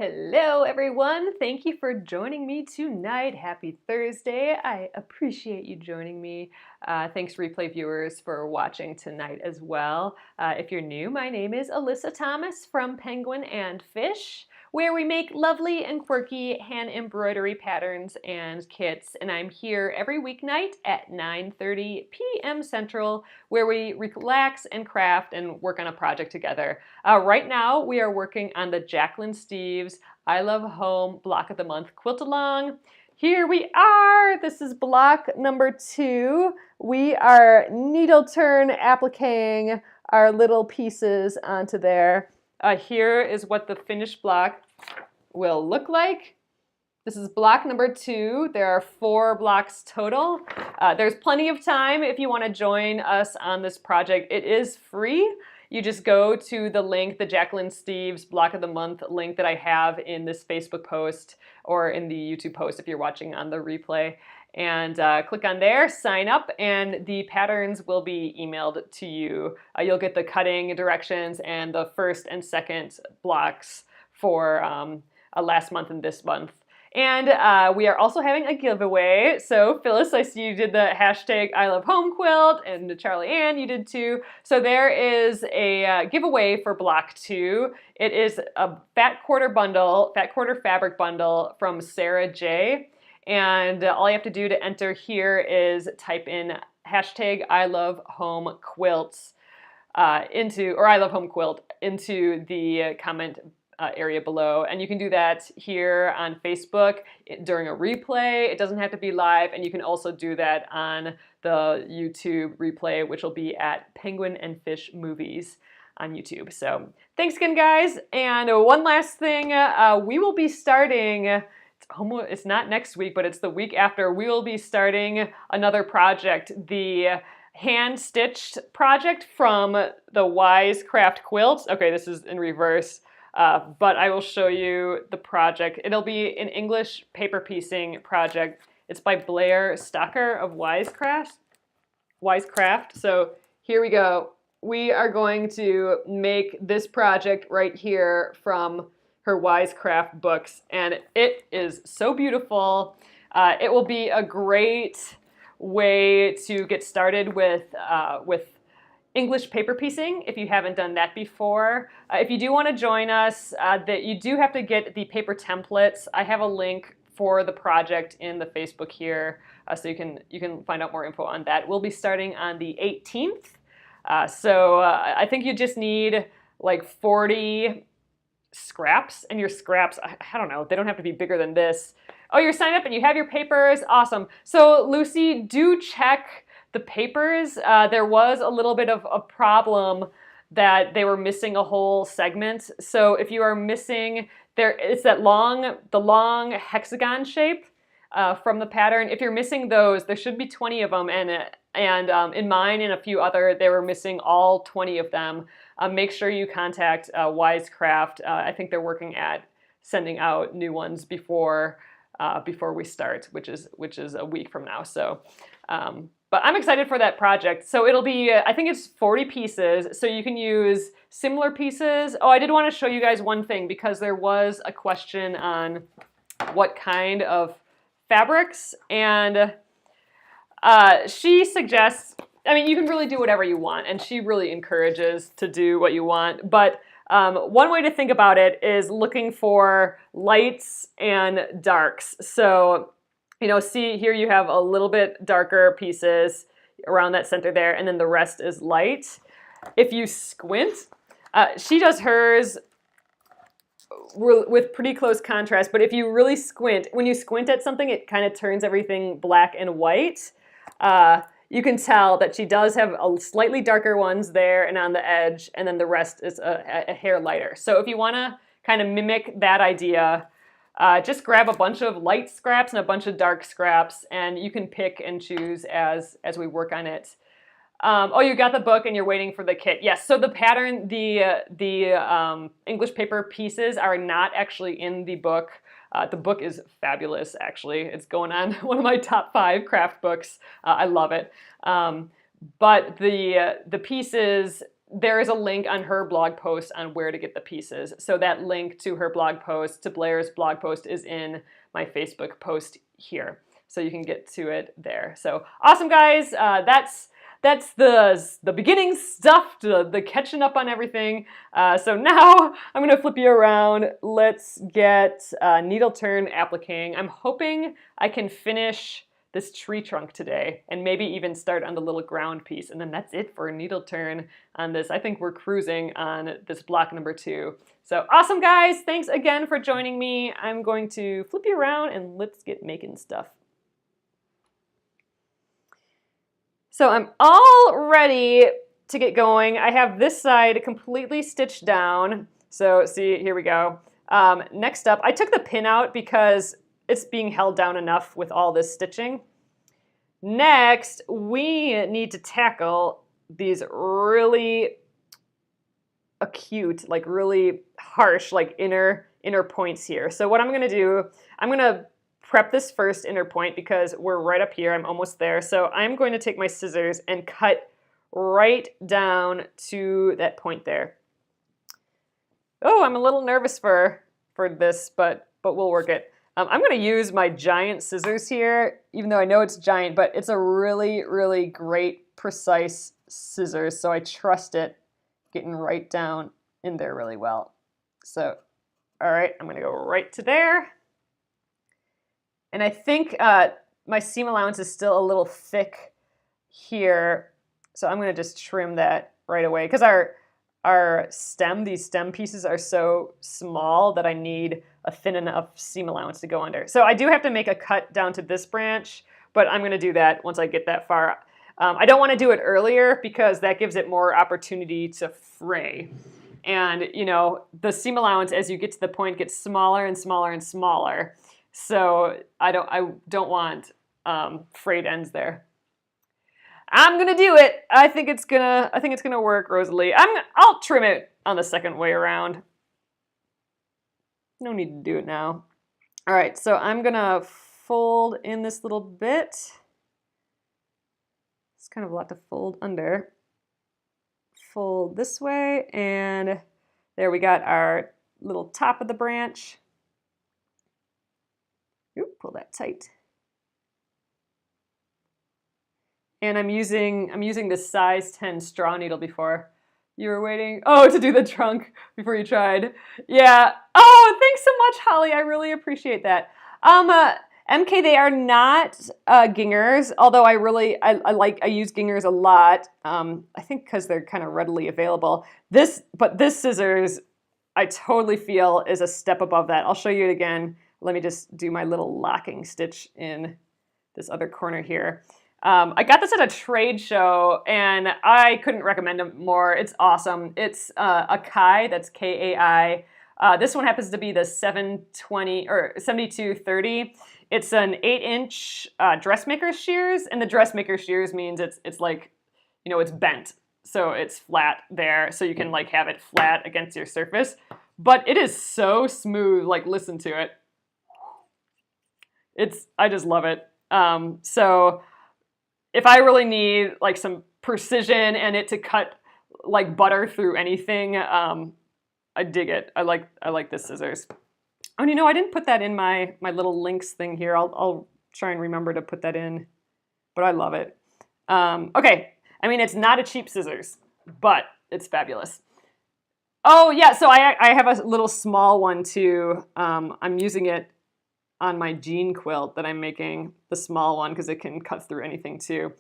Hello everyone, thank you for joining me tonight. Happy Thursday. I appreciate you joining me. Thanks replay viewers for watching tonight as well. If you're new, my name is Alyssa Thomas from Penguin and Fish, where we make lovely and quirky hand embroidery patterns and kits, and I'm here every weeknight at 9:30 p.m. Central, where we relax and craft and work on a project together. Right now we are working on the Jacquelynne Steves I Love Home Block of the Month quilt along. Here we are. This is block number 2. We are needle turn appliquing our little pieces onto there. Here is what the finished block will look like. This is block number 2. There are 4 blocks total. There's plenty of time if you want to join us on this project. It is free. You just go to the link, the Jacquelynne Steves Block of the Month link that I have in this Facebook post or in the YouTube post if you're watching on the replay. And click on there, sign up, and the patterns will be emailed to you. You'll get the cutting directions and the first and second blocks for last month and this month. And we are also having a giveaway. So Phyllis, I see you did the hashtag I Love Home quilt, and Charlie Ann, you did too. So there is a giveaway for block 2. It is a fat quarter fabric bundle from Sara J. And all you have to do to enter here is type in hashtag I Love Home Quilts or I Love Home Quilt into the comment area below, and you can do that here on Facebook during a replay. It doesn't have to be live, and you can also do that on the YouTube replay, which will be at Penguin and Fish Movies on YouTube. So thanks again, guys. And one last thing, we will be starting, it's not next week, but it's the week after, we will be starting another project, the hand-stitched project from the Wise Craft Quilts. Okay, this is in reverse. But I will show you the project. It'll be an English paper piecing project. It's by Blair Stocker of Wisecraft. So here we go. We are going to make this project right here from her Wisecraft books, and it is so beautiful. It will be a great way to get started with English paper piecing if you haven't done that before. If you do want to join us, that you do have to get the paper templates. I have a link for the project in the Facebook here, so you can find out more info on that. We'll be starting on the 18th. I think you just need like 40 scraps, and your scraps, I don't know, they don't have to be bigger than this. Oh, you're signed up and you have your papers. Awesome. So Lucy, do check the papers. There was a little bit of a problem that they were missing a whole segment. So if you are missing, it's the long hexagon shape from the pattern. If you're missing those, there should be 20 of them, and in mine and a few other, they were missing all 20 of them. Make sure you contact Wisecraft. I think they're working at sending out new ones before we start, which is a week from now. So. But I'm excited for that project. So it'll be, I think it's 40 pieces, so you can use similar pieces. Oh, I did want to show you guys one thing, because there was a question on what kind of fabrics, and she suggests, I mean, you can really do whatever you want, and she really encourages to do what you want, but one way to think about it is looking for lights and darks. So, you know, see here you have a little bit darker pieces around that center there, and then the rest is light. If you squint, she does hers with pretty close contrast, but if you really squint, when you squint at something, it kind of turns everything black and white. You can tell that she does have a slightly darker ones there and on the edge, and then the rest is a hair lighter. So if you want to kind of mimic that idea, just grab a bunch of light scraps and a bunch of dark scraps, and you can pick and choose as we work on it. Oh, you got the book and you're waiting for the kit. Yes, so the pattern, the English paper pieces are not actually in the book. The book is fabulous, actually. It's going on one of my top 5 craft books. I love it. But the pieces there is a link on her blog post on where to get the pieces. So that link to her blog post, to Blair's blog post, is in my Facebook post here. So you can get to it there. So awesome, guys. That's the beginning stuff, the catching up on everything. So now I'm going to flip you around. Let's get needle turn appliquing. I'm hoping I can finish this tree trunk today and maybe even start on the little ground piece. And then that's it for a needle turn on this. I think we're cruising on this block number 2. So awesome, guys. Thanks again for joining me. I'm going to flip you around and let's get making stuff. So I'm all ready to get going. I have this side completely stitched down. So see, here we go. Next up, I took the pin out because it's being held down enough with all this stitching. Next, we need to tackle these really acute, like really harsh, like inner points here. So what I'm gonna do, I'm gonna prep this first inner point because we're right up here. I'm almost there. So I'm going to take my scissors and cut right down to that point there. Oh, I'm a little nervous for this, but we'll work it. I'm going to use my giant scissors here, even though I know it's giant, but it's a really, really great, precise scissors. So I trust it getting right down in there really well. So, all right, I'm going to go right to there. And I think my seam allowance is still a little thick here. So I'm going to just trim that right away because these stem pieces are so small that I need a thin enough seam allowance to go under. So I do have to make a cut down to this branch, but I'm going to do that once I get that far. I don't want to do it earlier because that gives it more opportunity to fray. And, you know, the seam allowance as you get to the point gets smaller and smaller and smaller. So I don't want frayed ends there. I'm gonna do it. I think it's gonna work, Rosalie. I'll trim it on the second way around. No need to do it now. All right, so I'm gonna fold in this little bit. It's kind of a lot to fold under. Fold this way, and there we got our little top of the branch. Oop, pull that tight. And I'm using this size 10 straw needle before. You were waiting, to do the trunk before you tried. Yeah. Oh, thanks so much, Holly. I really appreciate that. MK, they are not gingers, although I use gingers a lot. I think because they're kind of readily available. But this scissors, I totally feel is a step above that. I'll show you it again. Let me just do my little locking stitch in this other corner here. I got this at a trade show and I couldn't recommend it more. It's awesome. It's a Kai, that's Kai. This one happens to be the 720 or 7230. It's an 8-inch dressmaker shears, and the dressmaker shears means it's like, you know, it's bent. So it's flat there, so you can like have it flat against your surface. But it is so smooth, like listen to it. I just love it. So if I really need like some precision and it to cut like butter through anything, I dig it. I like this scissors. Oh, you know, I didn't put that in my little links thing here. I'll try and remember to put that in, but I love it. Okay, I mean, it's not a cheap scissors, but it's fabulous. Oh yeah, so I have a little small one too. I'm using it on my jean quilt that I'm making, the small one, because it can cut through anything too.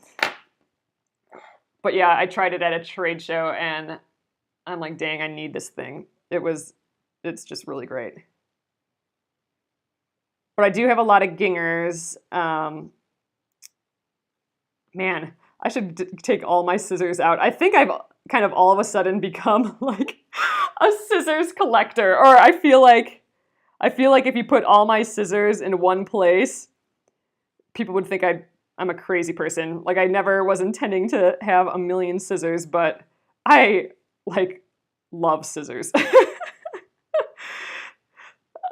But yeah, I tried it at a trade show and I'm like, dang, I need this thing. It's just really great. But I do have a lot of gingers. Man, I should take all my scissors out. I think I've kind of all of a sudden become like a scissors collector, or I feel like if you put all my scissors in one place, people would think I'm a crazy person. Like I never was intending to have a million scissors, but I like love scissors.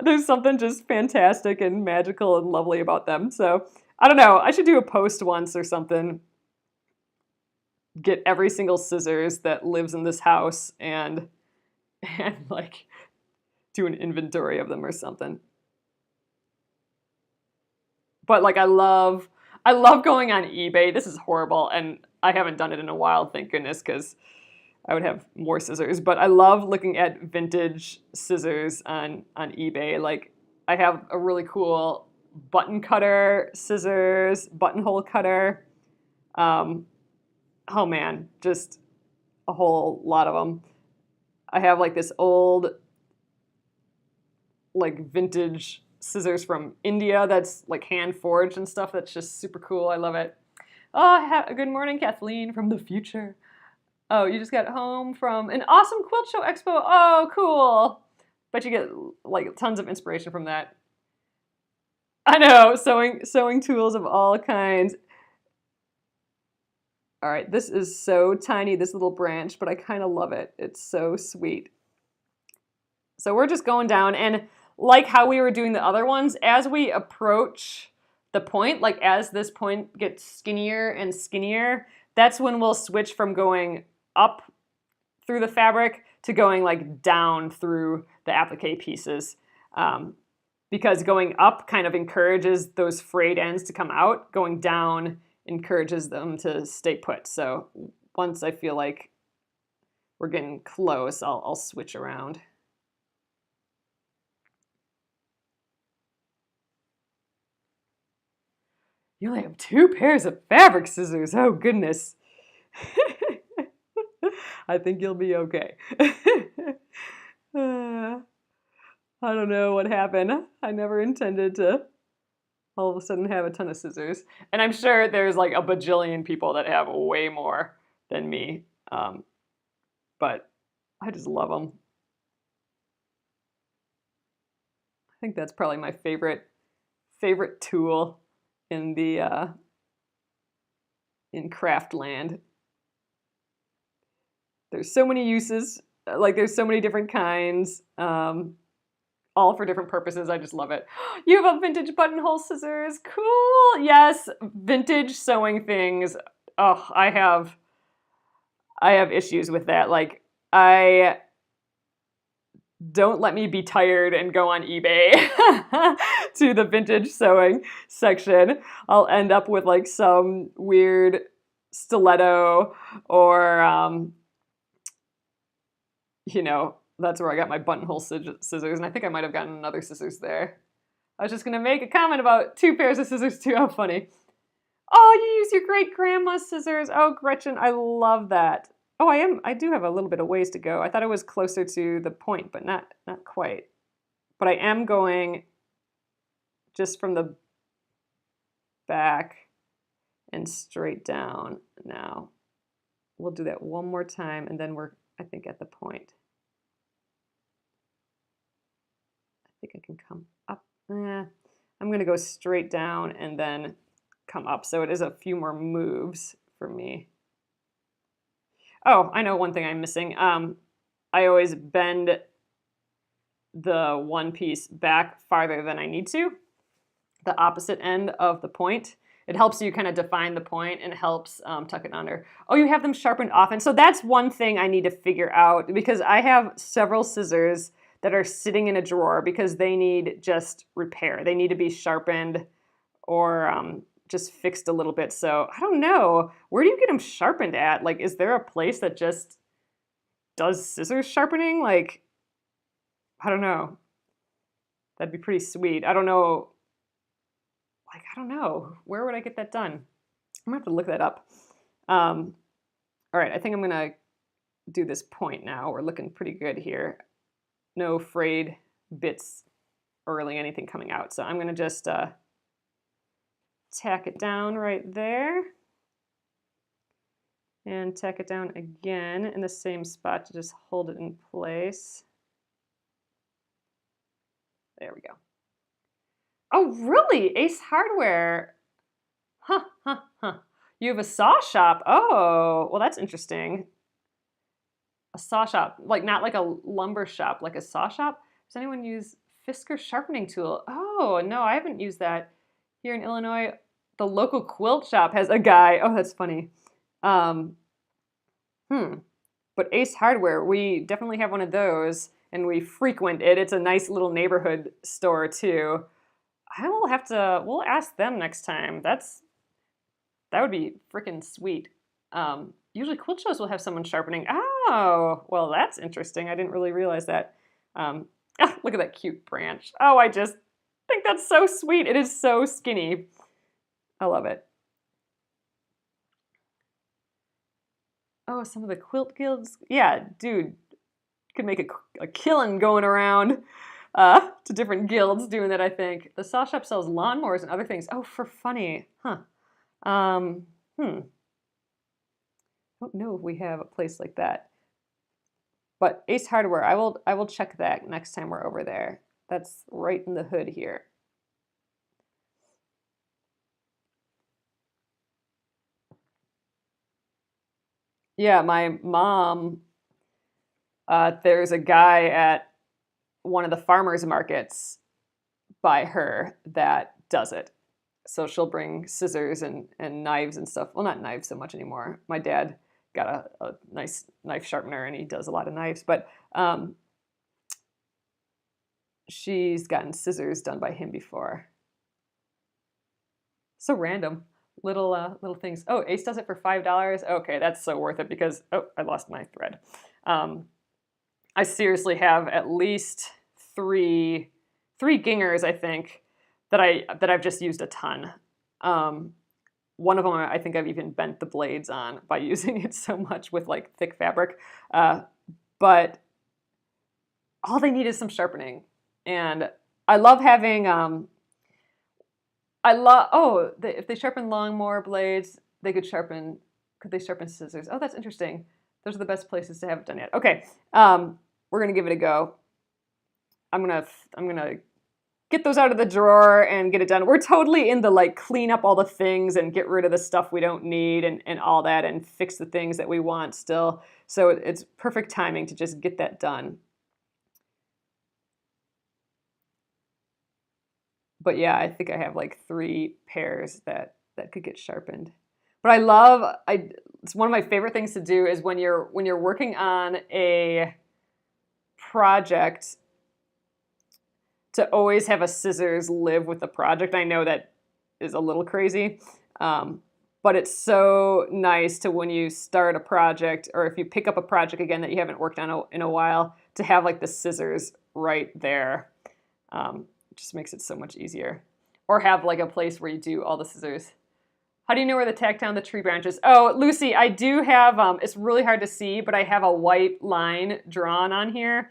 There's something just fantastic and magical and lovely about them. So I don't know, I should do a post once or something get every single scissors that lives in this house and like do an inventory of them or something. But like I love going on eBay. This is horrible, and I haven't done it in a while, thank goodness, because I would have more scissors. But I love looking at vintage scissors on eBay. Like I have a really cool button cutter scissors, buttonhole cutter. Oh man, just a whole lot of them. I have like this old, like vintage scissors from India that's like hand forged and stuff. That's just super cool. I love it. Oh, good morning, Kathleen from the future. Oh, you just got home from an awesome quilt show expo. Oh, cool. Bet you get like tons of inspiration from that. I know, sewing tools of all kinds. All right, this is so tiny, this little branch, but I kind of love it. It's so sweet. So we're just going down, and like how we were doing the other ones, as we approach the point, like as this point gets skinnier and skinnier, that's when we'll switch from going up through the fabric to going like down through the applique pieces. Because going up kind of encourages those frayed ends to come out, going down encourages them to stay put. So once I feel like we're getting close, I'll switch around. You only have 2 pairs of fabric scissors. Oh, goodness. I think you'll be okay. I don't know what happened. I never intended to all of a sudden have a ton of scissors. And I'm sure there's like a bajillion people that have way more than me. But I just love them. I think that's probably my favorite tool in the in craft land. There's so many uses, like there's so many different kinds, all for different purposes. I just love it. You have a vintage buttonhole scissors. Cool. Yes, vintage sewing things. Oh, I have issues with that. Like don't let me be tired and go on eBay to the vintage sewing section. I'll end up with like some weird stiletto or, you know, that's where I got my buttonhole scissors, and I think I might have gotten another scissors there. I was just going to make a comment about 2 pairs of scissors too. How funny. Oh, you use your great grandma's scissors. Oh, Gretchen, I love that. Oh, I do have a little bit of ways to go. I thought I was closer to the point, but not quite. But I am going just from the back and straight down now. We'll do that one more time, and then we're, I think, at the point. I think I can come up. I'm going to go straight down and then come up. So it is a few more moves for me. Oh, I know one thing I'm missing. I always bend the one piece back farther than I need to, the opposite end of the point. It helps you kind of define the point and helps tuck it under. Oh, you have them sharpened often. So that's one thing I need to figure out, because I have several scissors that are sitting in a drawer because they need just repair. They need to be sharpened or just fixed a little bit. So I don't know. Where do you get them sharpened at? Like, is there a place that just does scissors sharpening? Like, I don't know. That'd be pretty sweet. I don't know. Like, I don't know. Where would I get that done? I'm gonna have to look that up. All right, I think I'm gonna do this point now. We're looking pretty good here. No frayed bits or really anything coming out. So I'm gonna just tack it down right there. And tack it down again in the same spot to just hold it in place. There we go. Oh, really? Ace Hardware. Huh. You have a saw shop. Oh, well, that's interesting. A saw shop, like not like a lumber shop, like a saw shop. Does anyone use Fisker sharpening tool? Oh, no, I haven't used that. Here in Illinois, the local quilt shop has a guy. Oh, that's funny. Hmm. But Ace Hardware, we definitely have one of those, and we frequent it. It's a nice little neighborhood store too. I will have to. We'll ask them next time. That would be freaking sweet. Usually quilt shows will have someone sharpening. Oh, well, that's interesting. I didn't really realize that. Look at that cute branch. Oh, I just think that's so sweet. It is so skinny. I love it. Oh, some of the quilt guilds. Yeah, dude, could make a killing going around to different guilds doing that, I think. The saw shop sells lawnmowers and other things. Oh, for funny. Huh. Um, hmm. I don't know if we have a place like that. But Ace Hardware, I will check that next time we're over there. That's right in the hood here. Yeah, my mom, there's a guy at one of the farmers markets by her that does it. So she'll bring scissors and knives and stuff. Well, not knives so much anymore. My dad got a nice knife sharpener and he does a lot of knives, but she's gotten scissors done by him before. So random. Little things. Oh, Ace does it for $5. Okay, that's so worth it because, oh, I lost my thread. I seriously have at least three gingers, I think, that I've just used a ton. One of them, I think I've even bent the blades on by using it so much with like thick fabric. But all they need is some sharpening, and I love having. If they sharpen lawnmower blades, they could sharpen. Could they sharpen scissors? Oh, that's interesting. Those are the best places to have it done yet. Okay, we're gonna give it a go. I'm gonna get those out of the drawer and get it done. We're totally in the like clean up all the things and get rid of the stuff we don't need and all that and fix the things that we want still. So it's perfect timing to just get that done. But yeah, I think I have like 3 pairs that could get sharpened. But it's one of my favorite things to do is when you're working on a project to always have a scissors live with the project. I know that is a little crazy, but it's so nice to when you start a project or if you pick up a project again that you haven't worked on in a while to have like the scissors right there. It just makes it so much easier. Or have like a place where you do all the scissors. How do you know where to tack down the tree branches? Oh, Lucy, I do have, it's really hard to see, but I have a white line drawn on here.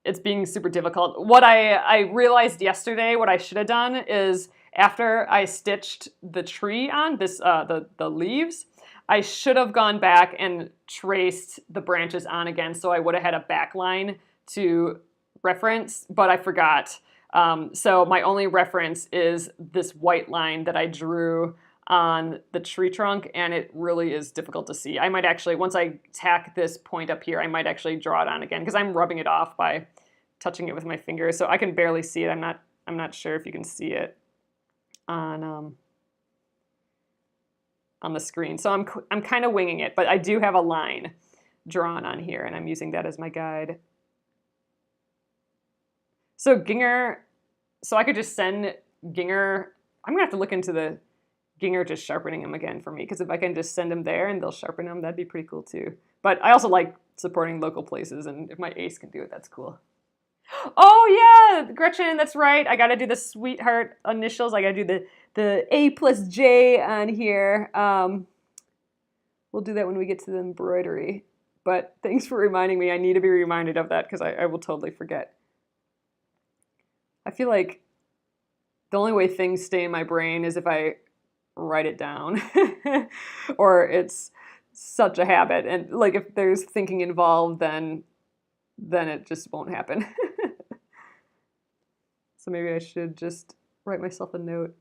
It's being super difficult. What I realized yesterday, what I should have done is after I stitched the tree on, the leaves, I should have gone back and traced the branches on again so I would have had a back line to reference, but I forgot. So my only reference is this white line that I drew on the tree trunk, and it really is difficult to see. I might actually, once I tack this point up here, I might actually draw it on again because I'm rubbing it off by touching it with my fingers, so I can barely see it. I'm not sure if you can see it on the screen. So I'm kind of winging it, but I do have a line drawn on here, and I'm using that as my guide. So Ginger, so I could just send Ginger. I'm gonna have to look into the Ginger just sharpening them again for me, because if I can just send them there and they'll sharpen them, that'd be pretty cool too. But I also like supporting local places, and if my ace can do it, that's cool. Oh yeah, Gretchen, that's right. I gotta do the sweetheart initials. I gotta do the A plus J on here. We'll do that when we get to the embroidery. But thanks for reminding me. I need to be reminded of that because I will totally forget. I feel like the only way things stay in my brain is if I write it down or it's such a habit. And like if there's thinking involved, then it just won't happen. So maybe I should just write myself a note.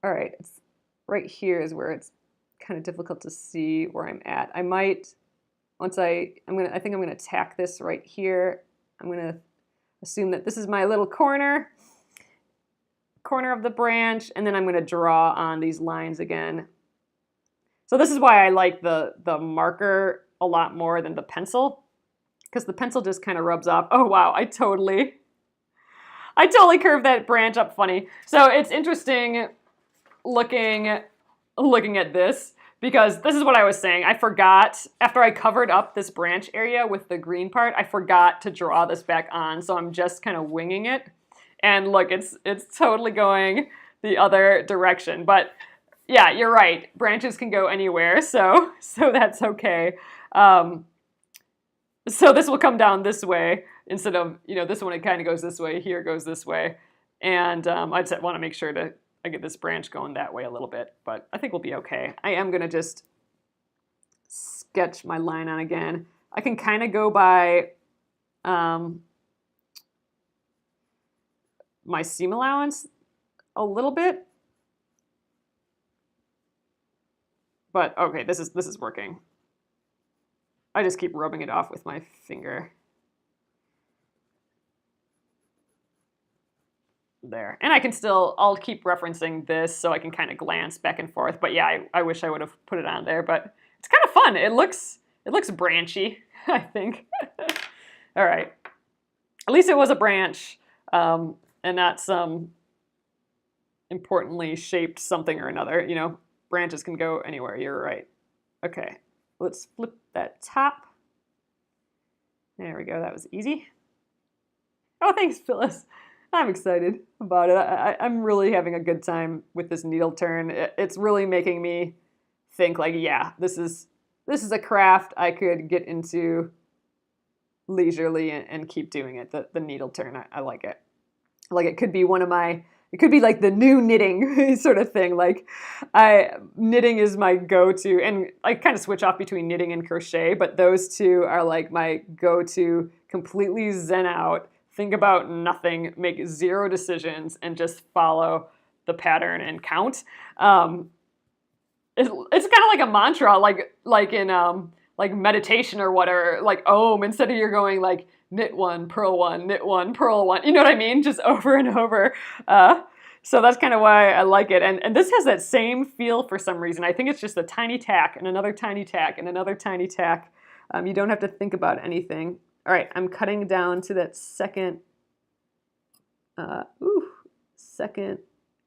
All right, it's right here is where it's kind of difficult to see where I'm at. I might, once I think I'm gonna tack this right here. I'm gonna assume that this is my little corner of the branch, and then I'm gonna draw on these lines again. So this is why I like the marker a lot more than the pencil, because the pencil just kind of rubs off. Oh wow, I totally curved that branch up funny. So it's interesting looking at this, because this is what I was saying. I forgot, after I covered up this branch area with the green part, I forgot to draw this back on. So I'm just kind of winging it. And look, it's totally going the other direction. But yeah, you're right. Branches can go anywhere, so that's okay. So this will come down this way instead of, this one, it kind of goes this way, here goes this way. And I just want to make sure I get this branch going that way a little bit, but I think we'll be okay. I am going to just sketch my line on again. I can kind of go by my seam allowance a little bit. But okay, this is working. I just keep rubbing it off with my finger. There. And I'll keep referencing this so I can kind of glance back and forth. But yeah, I wish I would have put it on there, but it's kind of fun. It looks branchy, I think. All right. At least it was a branch, and not some importantly shaped something or another. Branches can go anywhere. You're right. Okay, let's flip that top. There we go. That was easy. Oh, thanks, Phyllis. I'm excited about it. I'm really having a good time with this needle turn. It's really making me think like, yeah, this is a craft I could get into leisurely and keep doing it. The needle turn, I like it. Like it could be it could be like the new knitting sort of thing. Like knitting is my go-to, and I kind of switch off between knitting and crochet, but those two are like my go-to, completely zen out, think about nothing, make zero decisions, and just follow the pattern and count. It's kind of like a mantra, like in like meditation or whatever, like OM, instead of you're going like knit one, purl one, knit one, purl one. You know what I mean? Just over and over. So that's kind of why I like it. And this has that same feel for some reason. I think it's just a tiny tack and another tiny tack and another tiny tack. You don't have to think about anything. All right, I'm cutting down to that second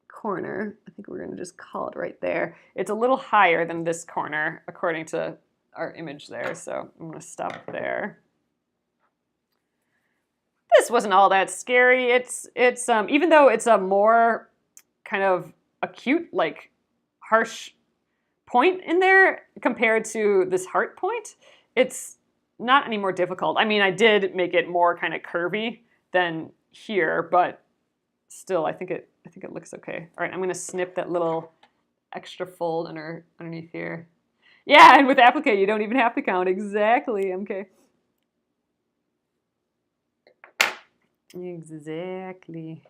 corner. I think we're going to just call it right there. It's a little higher than this corner, according to our image there. So I'm going to stop there. This wasn't all that scary. It's even though it's a more kind of acute, like harsh point in there compared to this heart point, it's not any more difficult. I mean, I did make it more kind of curvy than here, but still, I think it looks okay. All right, I'm gonna snip that little extra fold underneath here. Yeah, and with applique, you don't even have to count. Exactly, okay. Exactly.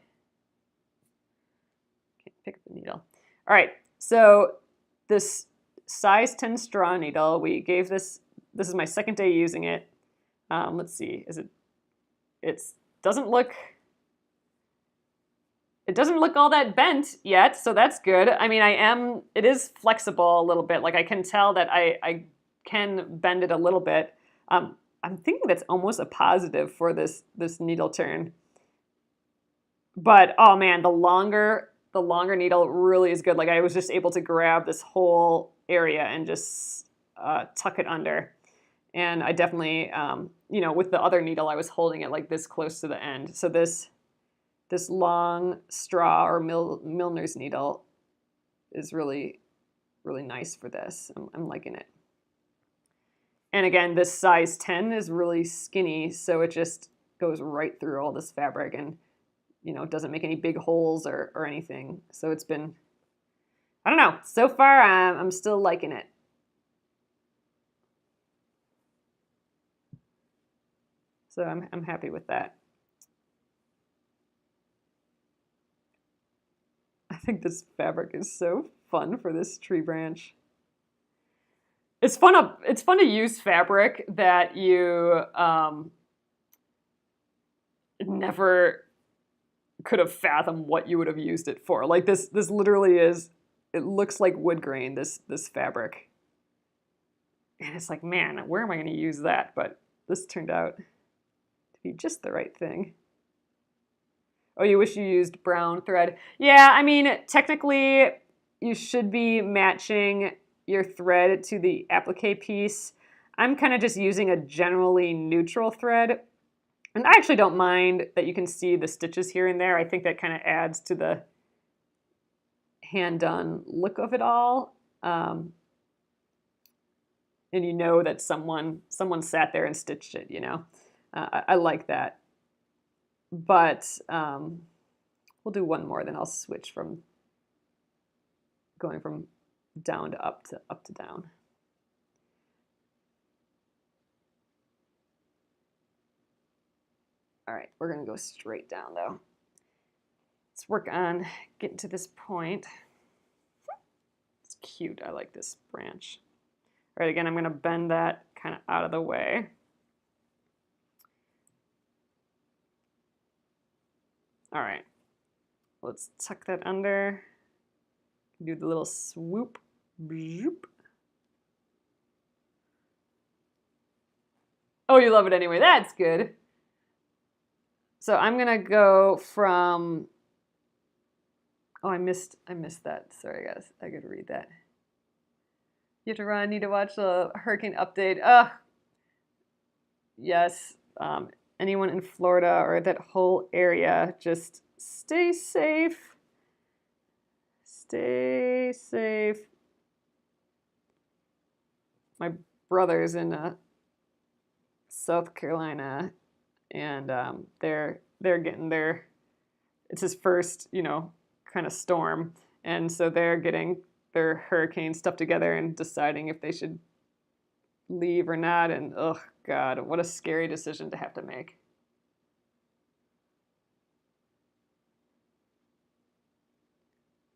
Okay, pick up the needle. All right, so this size 10 straw needle, we gave this is my second day using it. Let's see, it doesn't look all that bent yet, so that's good. I mean, it is flexible a little bit. Like I can tell that I can bend it a little bit. I'm thinking that's almost a positive for this needle turn. But oh man, the longer needle really is good. Like I was just able to grab this whole area and just tuck it under. And I definitely, with the other needle, I was holding it like this close to the end. So this long straw or Milner's needle is really, really nice for this. I'm liking it. And again, this size 10 is really skinny, so it just goes right through all this fabric and, doesn't make any big holes or anything. So it's been, I don't know, so far I'm still liking it. So I'm happy with that. I think this fabric is so fun for this tree branch. It's fun to use fabric that you never could have fathomed what you would have used it for. Like this literally is, it looks like wood grain, this fabric. And it's like, man, where am I going to use that? But this turned out to be just the right thing. Oh, you wish you used brown thread. Yeah, I mean, technically, you should be matching your thread to the applique piece. I'm kind of just using a generally neutral thread. And I actually don't mind that you can see the stitches here and there. I think that kind of adds to the hand-done look of it all. And you know that someone sat there and stitched it, you know. I like that. But we'll do one more, then I'll switch from going from down to up to down. All right, we're gonna go straight down though. Let's work on getting to this point. It's cute, I like this branch. All right, again, I'm gonna bend that kind of out of the way. All right, let's tuck that under. Do the little swoop. Zoop. Oh, you love it anyway. That's good. So I'm gonna go from. Oh, I missed that. Sorry, guys. I could read that. You have to run. Need to watch the hurricane update. Ugh. Yes. Anyone in Florida or that whole area, just stay safe. Stay safe. My brother's in South Carolina, and they're getting their. It's his first, you know, kind of storm, and so they're getting their hurricane stuff together and deciding if they should leave or not. And oh God, what a scary decision to have to make.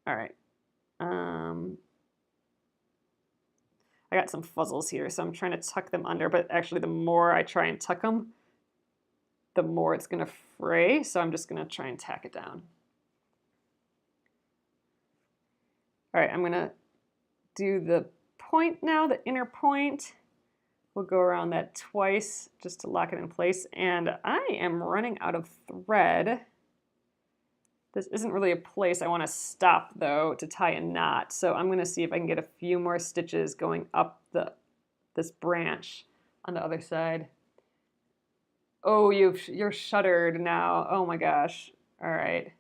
All right. I got some fuzzles here, so I'm trying to tuck them under, but actually the more I try and tuck them, the more it's gonna fray, so I'm just gonna try and tack it down. All right, I'm gonna do the point now, the inner point. We'll go around that twice just to lock it in place, and I am running out of thread. This isn't really a place I want to stop, though, to tie a knot. So I'm going to see if I can get a few more stitches going up this branch on the other side. Oh, you're shuttered now. Oh my gosh. All right.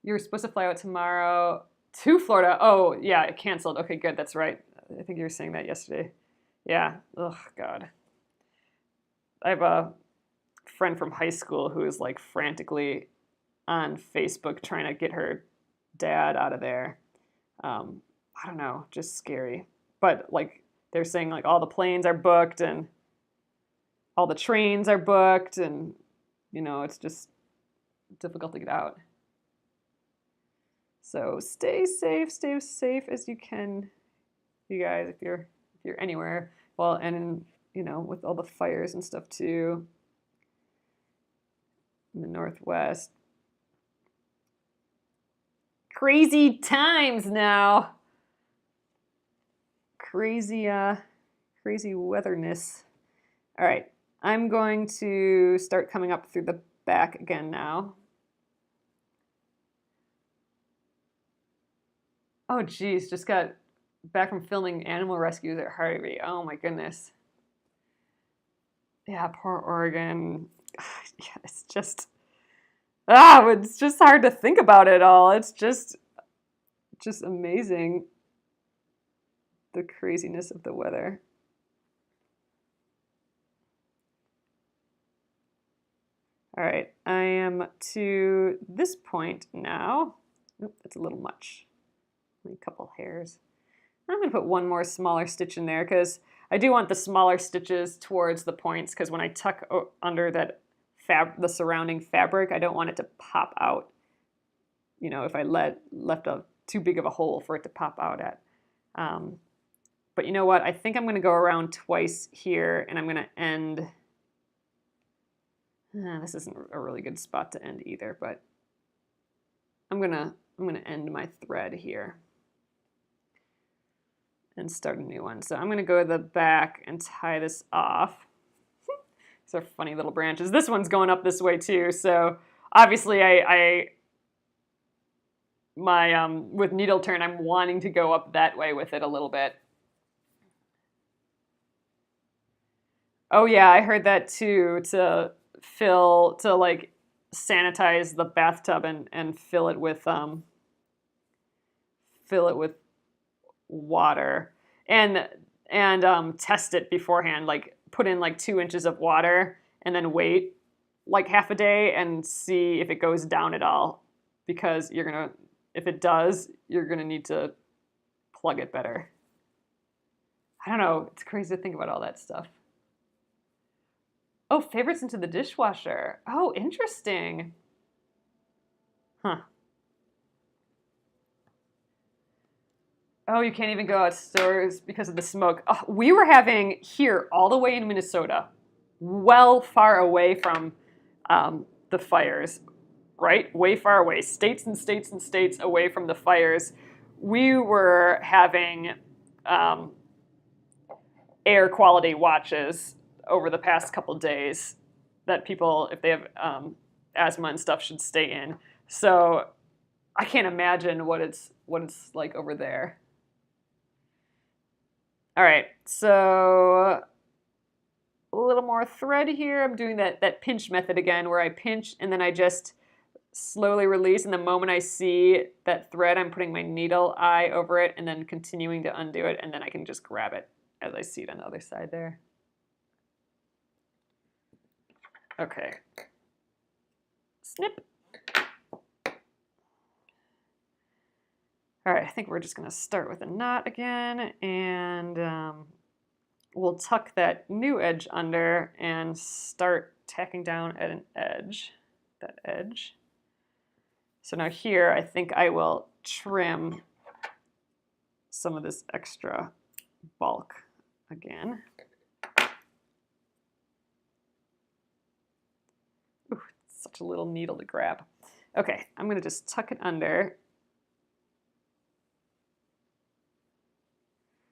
You're supposed to fly out tomorrow to Florida. Oh, yeah, it canceled. Okay, good. That's right. I think you were saying that yesterday. Yeah. Oh, God. I have a friend from high school who is like frantically on Facebook trying to get her dad out of there. I don't know, just scary. But like they're saying like all the planes are booked and all the trains are booked, and you know, it's just difficult to get out. So stay safe as you can, you guys, if you're anywhere. Well, and you know, with all the fires and stuff too in the Northwest. Crazy times now. Crazy weatherness. All right, I'm going to start coming up through the back again now. Oh geez, just got back from filming animal rescues at Harvey. Oh my goodness. Yeah, poor Oregon. Yeah, it's just hard to think about it all. It's just amazing, the craziness of the weather. All right, I am to this point now. Oop, that's a little much. Only a couple hairs. I'm going to put one more smaller stitch in there because I do want the smaller stitches towards the points, because when I tuck under that the surrounding fabric, I don't want it to pop out. You know, if I left too big of a hole for it to pop out at. But you know what? I think I'm going to go around twice here, and I'm going to end. This isn't a really good spot to end either, but I'm gonna end my thread here. and start a new one. So I'm going to go to the back and tie this off. These are funny little branches. This one's going up this way too. So obviously with needle turn, I'm wanting to go up that way with it a little bit. Oh yeah, I heard that too, to like sanitize the bathtub and fill it with water and test it beforehand, like put in like 2 inches of water and then wait like half a day and see if it goes down at all, because if it does, you're gonna need to plug it better. I don't know, it's crazy to think about all that stuff. Oh, favorites into the dishwasher. Oh, interesting. Huh. Oh, you can't even go outdoors because of the smoke. Oh, we were having here all the way in Minnesota, well far away from the fires, right? Way far away, states and states and states away from the fires. We were having air quality watches over the past couple days that people, if they have asthma and stuff, should stay in. So I can't imagine what it's like over there. All right, so a little more thread here. I'm doing that pinch method again, where I pinch and then I just slowly release, and the moment I see that thread, I'm putting my needle eye over it and then continuing to undo it, and then I can just grab it as I see it on the other side there. Okay. Snip. All right, I think we're just gonna start with a knot again, and we'll tuck that new edge under and start tacking down at an edge, that edge. So now here, I think I will trim some of this extra bulk again. Ooh, it's such a little needle to grab. Okay, I'm gonna just tuck it under.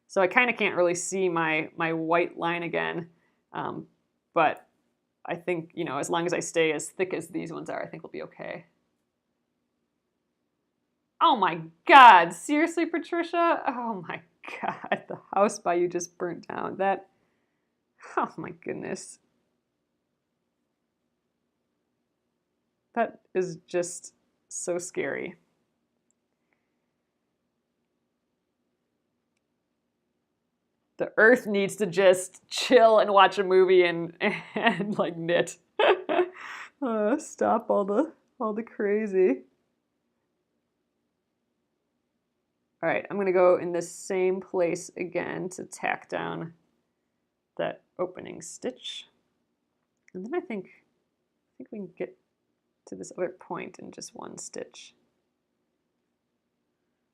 So I kind of can't really see my white line again, but I think, as long as I stay as thick as these ones are, I think we'll be okay. Oh my God, seriously, Patricia? Oh my God, the house by you just burnt down. Oh my goodness. That is just so scary. The earth needs to just chill and watch a movie and like knit. Stop all the crazy. All right, I'm gonna go in the same place again to tack down that opening stitch. And then I think we can get to this other point in just one stitch.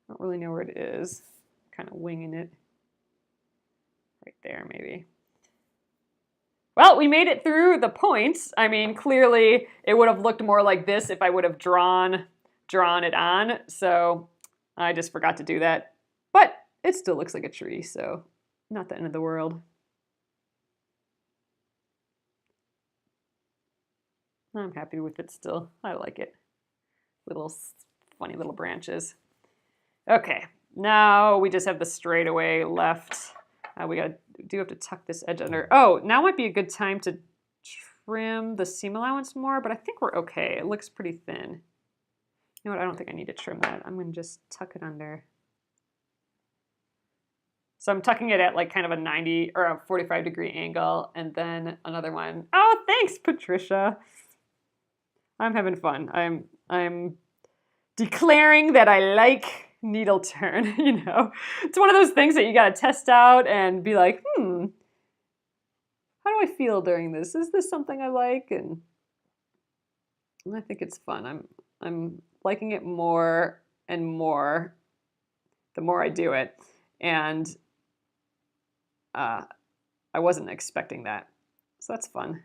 I don't really know where it is. Kind of winging it. Right there, maybe. Well, we made it through the points. I mean, clearly it would have looked more like this if I would have drawn it on. So I just forgot to do that. But it still looks like a tree, so not the end of the world. I'm happy with it still. I like it. Little funny little branches. Okay, now we just have the straightaway left. We do have to tuck this edge under. Oh, now might be a good time to trim the seam allowance more, but I think we're okay. It looks pretty thin. You know what? I don't think I need to trim that. I'm going to just tuck it under. So I'm tucking it at like kind of a 90 or a 45-degree angle, and then another one. Oh, thanks, Patricia. I'm having fun. I'm declaring that I like needle turn, It's one of those things that you got to test out and be like, how do I feel during this? Is this something I like? And I think it's fun. I'm liking it more and more the more I do it. And I wasn't expecting that. So that's fun.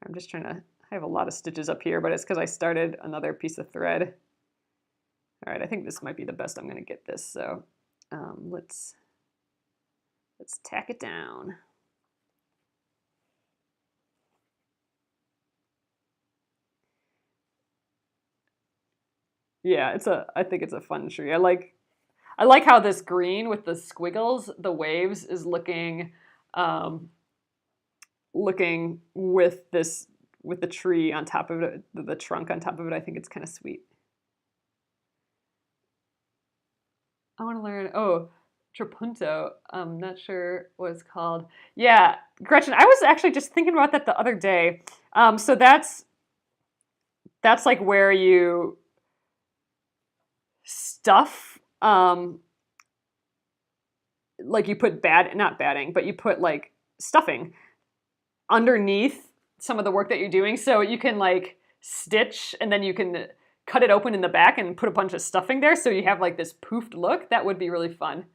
I'm just I have a lot of stitches up here, but it's because I started another piece of thread. All right, I think this might be the best I'm going to get this. So let's Let's tack it down. Yeah, I think it's a fun tree. I like how this green with the squiggles, the waves, is looking with the tree on top of it, the trunk on top of it. I think it's kind of sweet. I want to learn. Oh, trapunto. I'm not sure what it's called. Yeah, Gretchen. I was actually just thinking about that the other day. So that's like where you stuff. Like you put not batting, but you put like stuffing underneath some of the work that you're doing, so you can like stitch and then you can cut it open in the back and put a bunch of stuffing there, so you have like this poofed look. That would be really fun.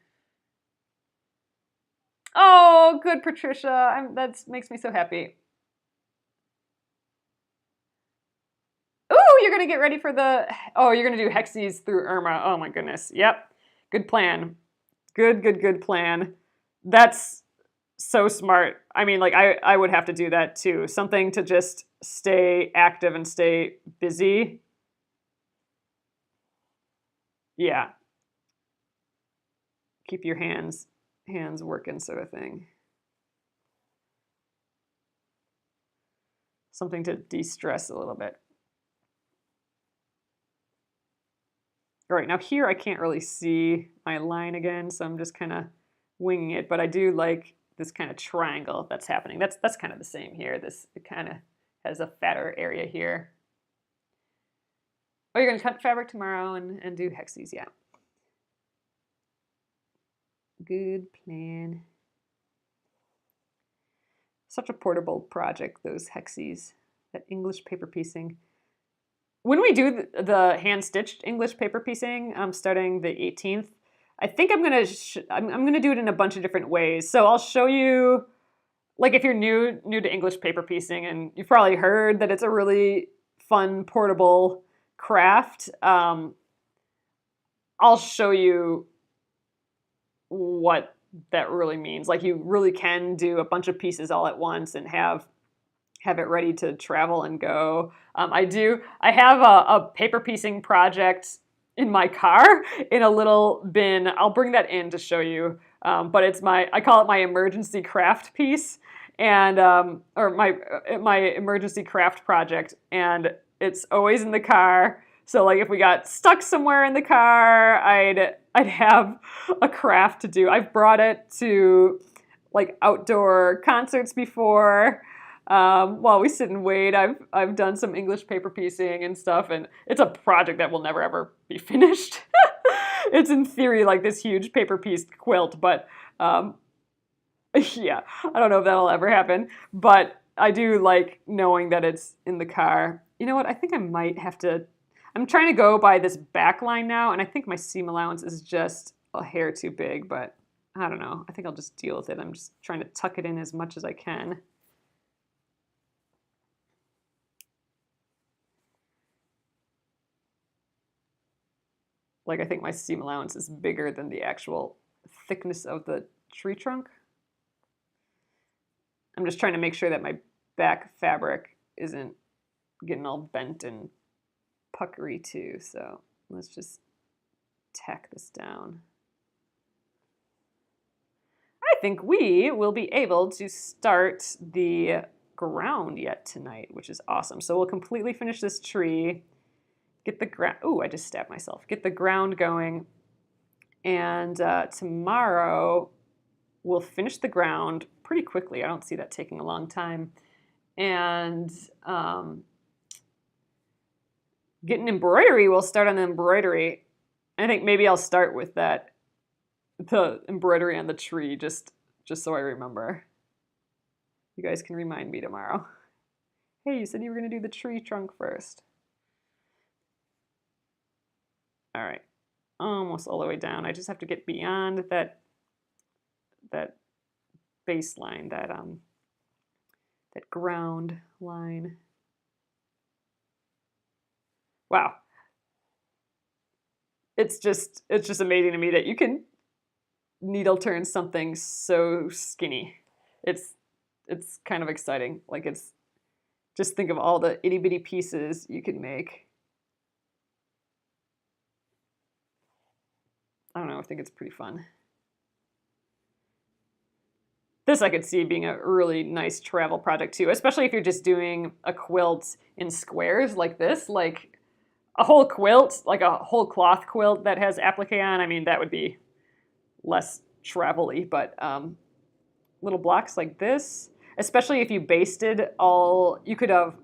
Oh, good, Patricia. That makes me so happy. Ooh, you're gonna get ready for you're gonna do hexes through Irma. Oh my goodness. Yep. Good plan. Good plan. That's so smart. I mean, like I would have to do that too. Something to just stay active and stay busy. Yeah. Keep your hands working, sort of thing. Something to de-stress a little bit. All right, now here I can't really see my line again, so I'm just kind of winging it, but I do like this kind of triangle that's happening. That's kind of the same here. It kind of has a fatter area here. Oh, you're gonna cut fabric tomorrow and do hexes, yeah. Good plan. Such a portable project, those hexes, that English paper piecing. When we do the hand-stitched English paper piecing, starting the 18th, I think I'm gonna do it in a bunch of different ways. So I'll show you, like if you're new to English paper piecing, and you've probably heard that it's a really fun portable craft. I'll show you what that really means. Like you really can do a bunch of pieces all at once and have it ready to travel and go. I have a paper piecing project in my car in a little bin. I'll bring that in to show you. But I call it my emergency craft piece, and or my emergency craft project, and it's always in the car. So like if we got stuck somewhere in the car, I'd have a craft to do. I've brought it to like outdoor concerts before. While we sit and wait, I've done some English paper piecing and stuff, and it's a project that will never ever be finished. It's in theory like this huge paper pieced quilt, but yeah, I don't know if that'll ever happen. But I do like knowing that it's in the car. You know what? I think I might have to. I'm trying to go by this back line now, and I think my seam allowance is just a hair too big, but I don't know. I think I'll just deal with it. I'm just trying to tuck it in as much as I can. Like I think my seam allowance is bigger than the actual thickness of the tree trunk. I'm just trying to make sure that my back fabric isn't getting all bent and puckery too. So let's just tack this down. I think we will be able to start the ground yet tonight, which is awesome. So we'll completely finish this tree, get the ground, ooh, I just stabbed myself, get the ground going, and tomorrow we'll finish the ground pretty quickly. I don't see that taking a long time. And getting embroidery, we'll start on the embroidery. I think maybe I'll start with the embroidery on the tree, just so I remember. You guys can remind me tomorrow. Hey, you said you were going to do the tree trunk first. All right, almost all the way down. I just have to get beyond that baseline, that ground line. Wow. It's just amazing to me that you can needle turn something so skinny. It's kind of exciting. Like just think of all the itty bitty pieces you can make. I don't know, I think it's pretty fun. This I could see being a really nice travel project too, especially if you're just doing a quilt in squares like this, like a whole quilt, like a whole cloth quilt that has applique on. I mean, that would be less travel-y, but little blocks like this, especially if you basted all, you could have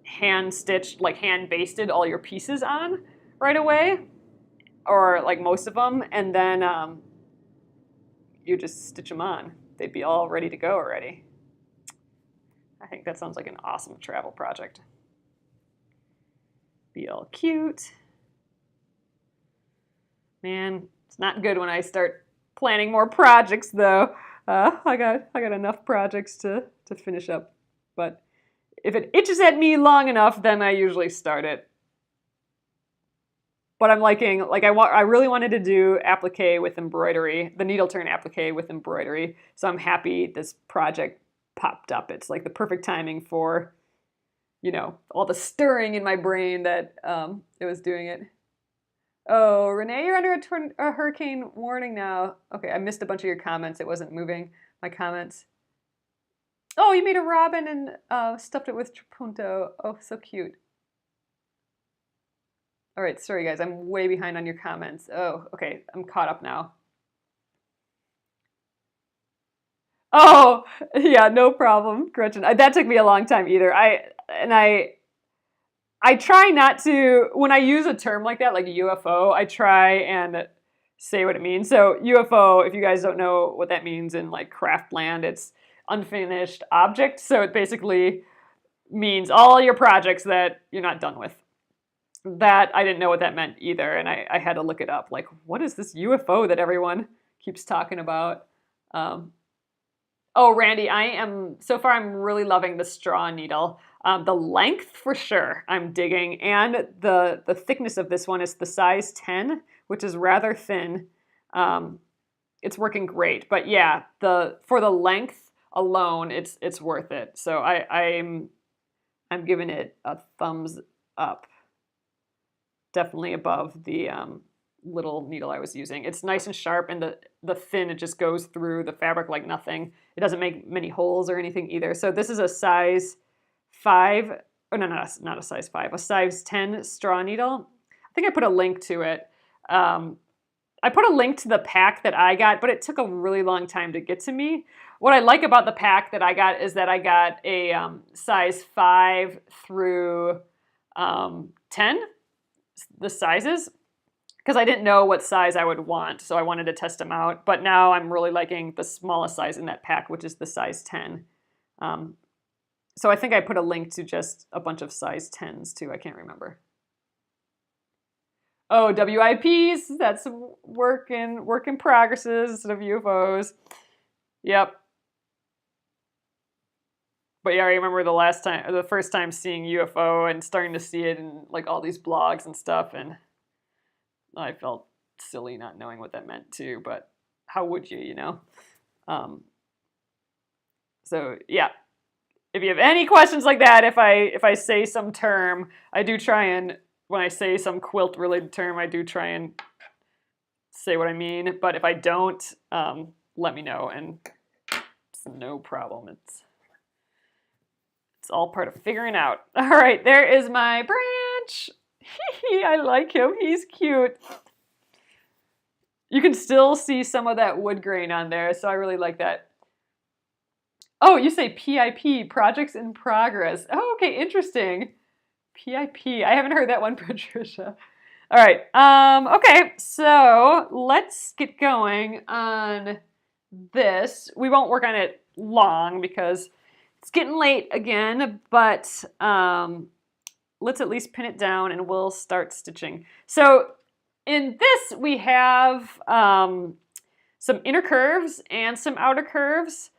hand stitched, like hand basted all your pieces on right away, or like most of them, and then you just stitch them on. They'd be all ready to go already. I think that sounds like an awesome travel project. Be all cute. Man, it's not good when I start planning more projects though. I got enough projects to finish up, but if it itches at me long enough, then I usually start it. But I'm liking, like I really wanted to do applique with embroidery, the needle turn applique with embroidery. So I'm happy this project popped up. It's like the perfect timing for, you know, all the stirring in my brain that it was doing it. Oh, Renee, you're under a hurricane warning now. Okay, I missed a bunch of your comments. It wasn't moving my comments. Oh, you made a robin and stuffed it with trapunto. Oh, so cute. All right, sorry guys, I'm way behind on your comments. Oh, okay, I'm caught up now. Oh, yeah, no problem, Gretchen. That took me a long time either. I try not to, when I use a term like that, like a UFO, I try and say what it means. So UFO, if you guys don't know what that means in like craft land, it's unfinished object. So it basically means all your projects that you're not done with. That, I didn't know what that meant either, and I had to look it up. Like, what is this UFO that everyone keeps talking about? Oh, Randy, so far I'm really loving the straw needle. The length, for sure, I'm digging, and the thickness of this one is the size 10, which is rather thin. It's working great, but yeah, for the length alone, it's worth it. So I'm giving it a thumbs up. Definitely above the little needle I was using. It's nice and sharp, and the thin, it just goes through the fabric like nothing. It doesn't make many holes or anything either. So this is a size 5, oh no, not a size 5, a size 10 straw needle. I think I put a link to it. I put a link to the pack that I got, but it took a really long time to get to me. What I like about the pack that I got is that I got a size 5 through 10, the sizes, because I didn't know what size I would want, so I wanted to test them out. But now I'm really liking the smallest size in that pack, which is the size 10. So I think I put a link to just a bunch of size 10s too. I can't remember. Oh, WIPs, that's work in progresses instead of UFOs. Yep. But yeah, I remember the first time seeing UFO and starting to see it in like all these blogs and stuff, and I felt silly not knowing what that meant too, but how would you, you know? So yeah, if you have any questions like that, if I say some term, I do try and, when I say some quilt related term, I do try and say what I mean, but if I don't, let me know, and it's no problem. It's all part of figuring out. All right, there is my branch. I like him. He's cute. You can still see some of that wood grain on there, so I really like that. Oh, you say PIP, projects in progress. Oh, okay, interesting. PIP. I haven't heard that one, Patricia. All right. Okay, so let's get going on this. We won't work on it long because it's getting late again, but let's at least pin it down and we'll start stitching. So in this, we have some inner curves and some outer curves.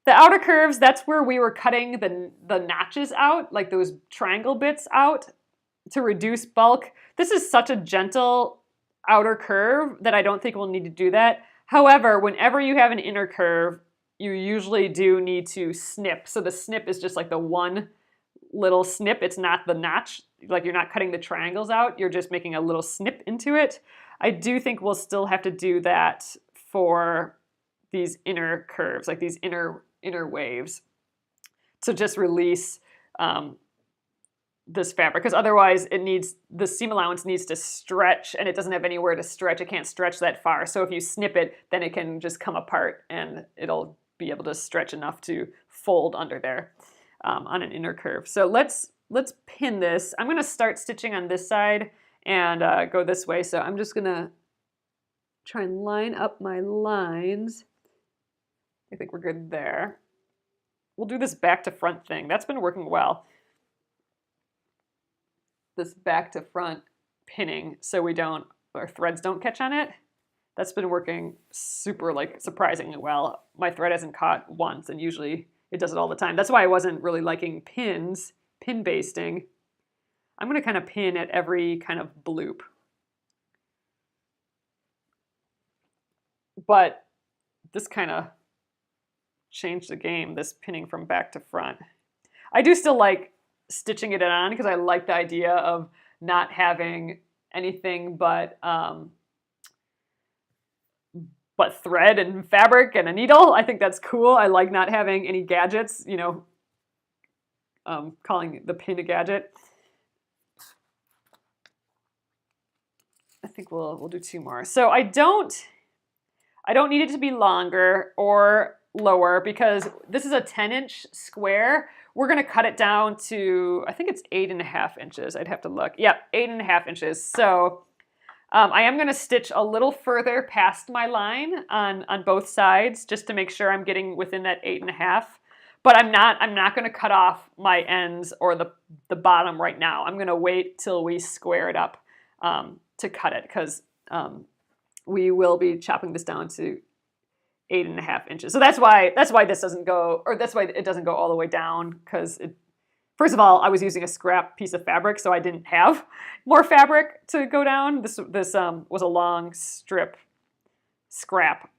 The outer curves, that's where we were cutting the notches out, like those triangle bits out to reduce bulk. This is such a gentle outer curve that I don't think we'll need to do that. However, whenever you have an inner curve, you usually do need to snip. So the snip is just like the one little snip. It's not the notch. Like you're not cutting the triangles out. You're just making a little snip into it. I do think we'll still have to do that for these inner curves, like these inner waves, to just release this fabric, because otherwise the seam allowance needs to stretch, and it doesn't have anywhere to stretch. It can't stretch that far. So if you snip it, then it can just come apart and it'll be able to stretch enough to fold under there on an inner curve. So let's pin this. I'm gonna start stitching on this side and go this way. So I'm just gonna try and line up my lines. I think we're good there. We'll do this back to front thing. That's been working well. This back to front pinning so our threads don't catch on it. That's been working super, like, surprisingly well. My thread hasn't caught once, and usually it does it all the time. That's why I wasn't really liking pin basting. I'm gonna kind of pin at every kind of bloop. But this kind of changed the game, this pinning from back to front. I do still like stitching it on because I like the idea of not having anything but thread and fabric and a needle. I think that's cool. I like not having any gadgets, you know, calling the pin a gadget. I think we'll do 2 more. So I don't need it to be longer or lower because this is a 10-inch square. We're gonna cut it down to, I think it's 8.5 inches. I'd have to look. Yep, 8.5 inches. So I am gonna stitch a little further past my line on both sides just to make sure I'm getting within that 8.5. But I'm not gonna cut off my ends or the bottom right now. I'm gonna wait till we square it up to cut it, because we will be chopping this down to 8.5 inches. So that's why this doesn't go, or that's why it doesn't go all the way down, because first of all, I was using a scrap piece of fabric, so I didn't have more fabric to go down. This was a long strip scrap.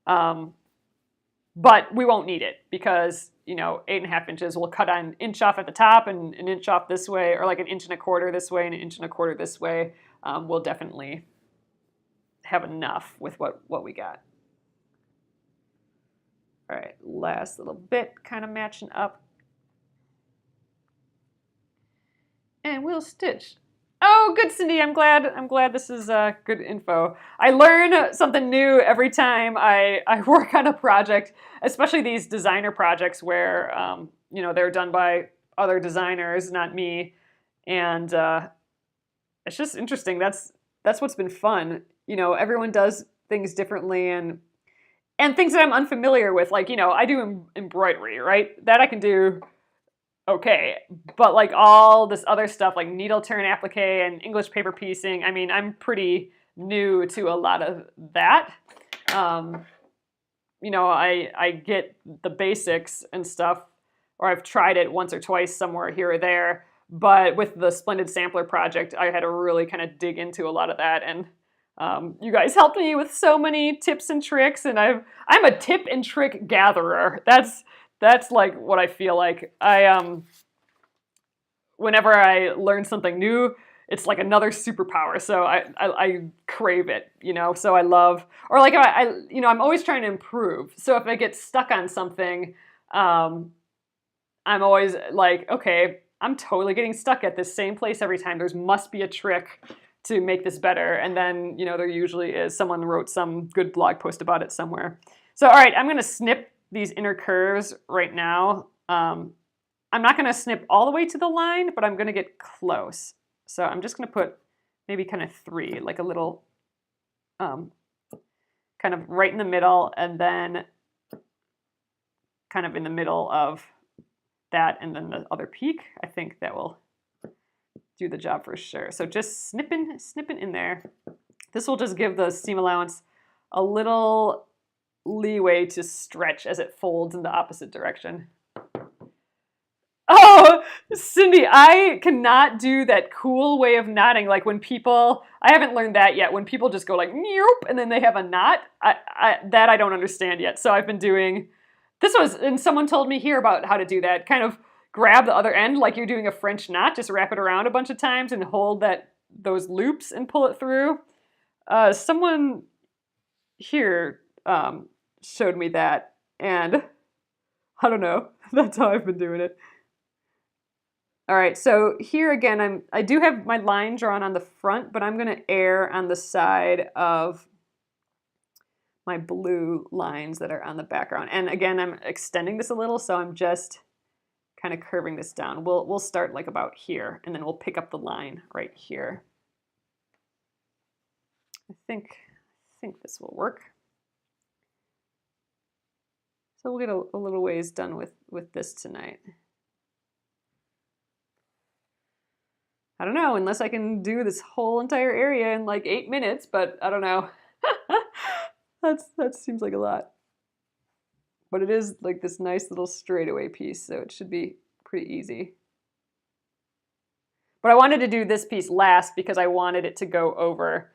But we won't need it because, you know, 8.5 inches, we'll cut an inch off at the top and an inch off this way, or like 1.25 inches this way and 1.25 inches this way. We'll definitely have enough with what we got. All right, last little bit, kind of matching up. And we'll stitch. Oh, good, Cindy. I'm glad this is good info. I learn something new every time I work on a project, especially these designer projects where you know, they're done by other designers, not me. And it's just interesting. That's what's been fun. You know, everyone does things differently, and things that I'm unfamiliar with, like, you know, I do embroidery, right? That I can do okay. But like all this other stuff, like needle turn applique and English paper piecing, I mean, I'm pretty new to a lot of that. You know, I get the basics and stuff, or I've tried it once or twice somewhere here or there. But with the Splendid Sampler project, I had to really kind of dig into a lot of that, and you guys helped me with so many tips and tricks, and I'm a tip and trick gatherer. That's like what I feel like. Whenever I learn something new, it's like another superpower. So I crave it, you know. So I love, or like you know, I'm always trying to improve. So if I get stuck on something, I'm always like, okay, I'm totally getting stuck at this same place every time. There must be a trick to make this better. And then, you know, there usually is. Someone wrote some good blog post about it somewhere. So, all right, I'm going to snip these inner curves right now. I'm not going to snip all the way to the line, but I'm going to get close. So I'm just going to put maybe kind of 3, like a little kind of right in the middle, and then kind of in the middle of that, and then the other peak. I think that will do the job for sure. So just snipping in there. This will just give the seam allowance a little leeway to stretch as it folds in the opposite direction. Oh, Cindy, I cannot do that cool way of knotting. Like when people, I haven't learned that yet. When people just go like, nope, and then they have a knot, that I don't understand yet. So I've been doing, and someone told me here about how to do that. Kind of grab the other end like you're doing a French knot, just wrap it around a bunch of times and hold those loops and pull it through. Someone here showed me that, and I don't know. That's how I've been doing it. All right, so here again, I do have my line drawn on the front, but I'm going to err on the side of my blue lines that are on the background. And again, I'm extending this a little, so I'm just kind of curving this down. We'll start like about here, and then we'll pick up the line right here. I think this will work. So we'll get a little ways done with this tonight. I don't know, unless I can do this whole entire area in like 8 minutes, but I don't know. That seems like a lot. But it is like this nice little straightaway piece, so it should be pretty easy. But I wanted to do this piece last because I wanted it to go over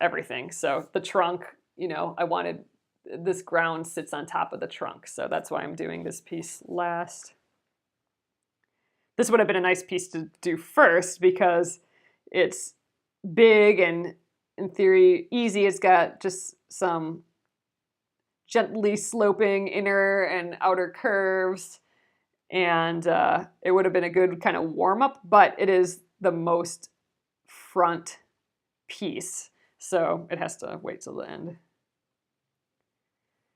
everything. So the trunk, you know, I wanted this ground sits on top of the trunk, so that's why I'm doing this piece last. This would have been a nice piece to do first because it's big and, in theory, easy. It's got just some gently sloping inner and outer curves, and it would have been a good kind of warm-up, but it is the most front piece, so it has to wait till the end.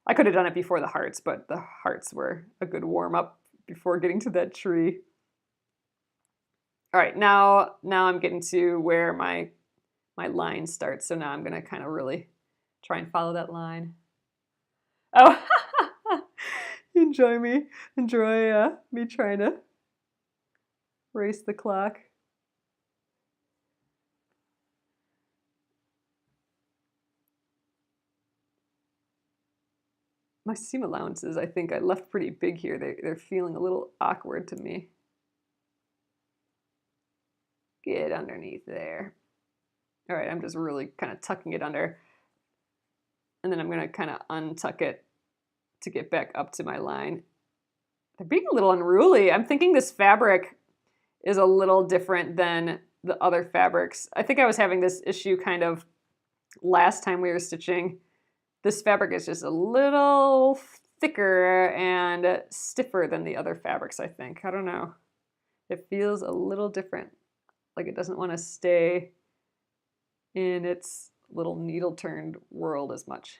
I could have done it before the hearts, but the hearts were a good warm-up before getting to that tree. All right, now I'm getting to where my line starts. So now I'm gonna kind of really try and follow that line. Oh, enjoy me trying to race the clock. My seam allowances, I think I left pretty big here. They're feeling a little awkward to me. Get underneath there. All right, I'm just really kind of tucking it under. And then I'm gonna kind of untuck it to get back up to my line. They're being a little unruly. I'm thinking this fabric is a little different than the other fabrics. I think I was having this issue kind of last time we were stitching. This fabric is just a little thicker and stiffer than the other fabrics, I think. I don't know. It feels a little different. Like it doesn't want to stay in its little needle-turned world as much.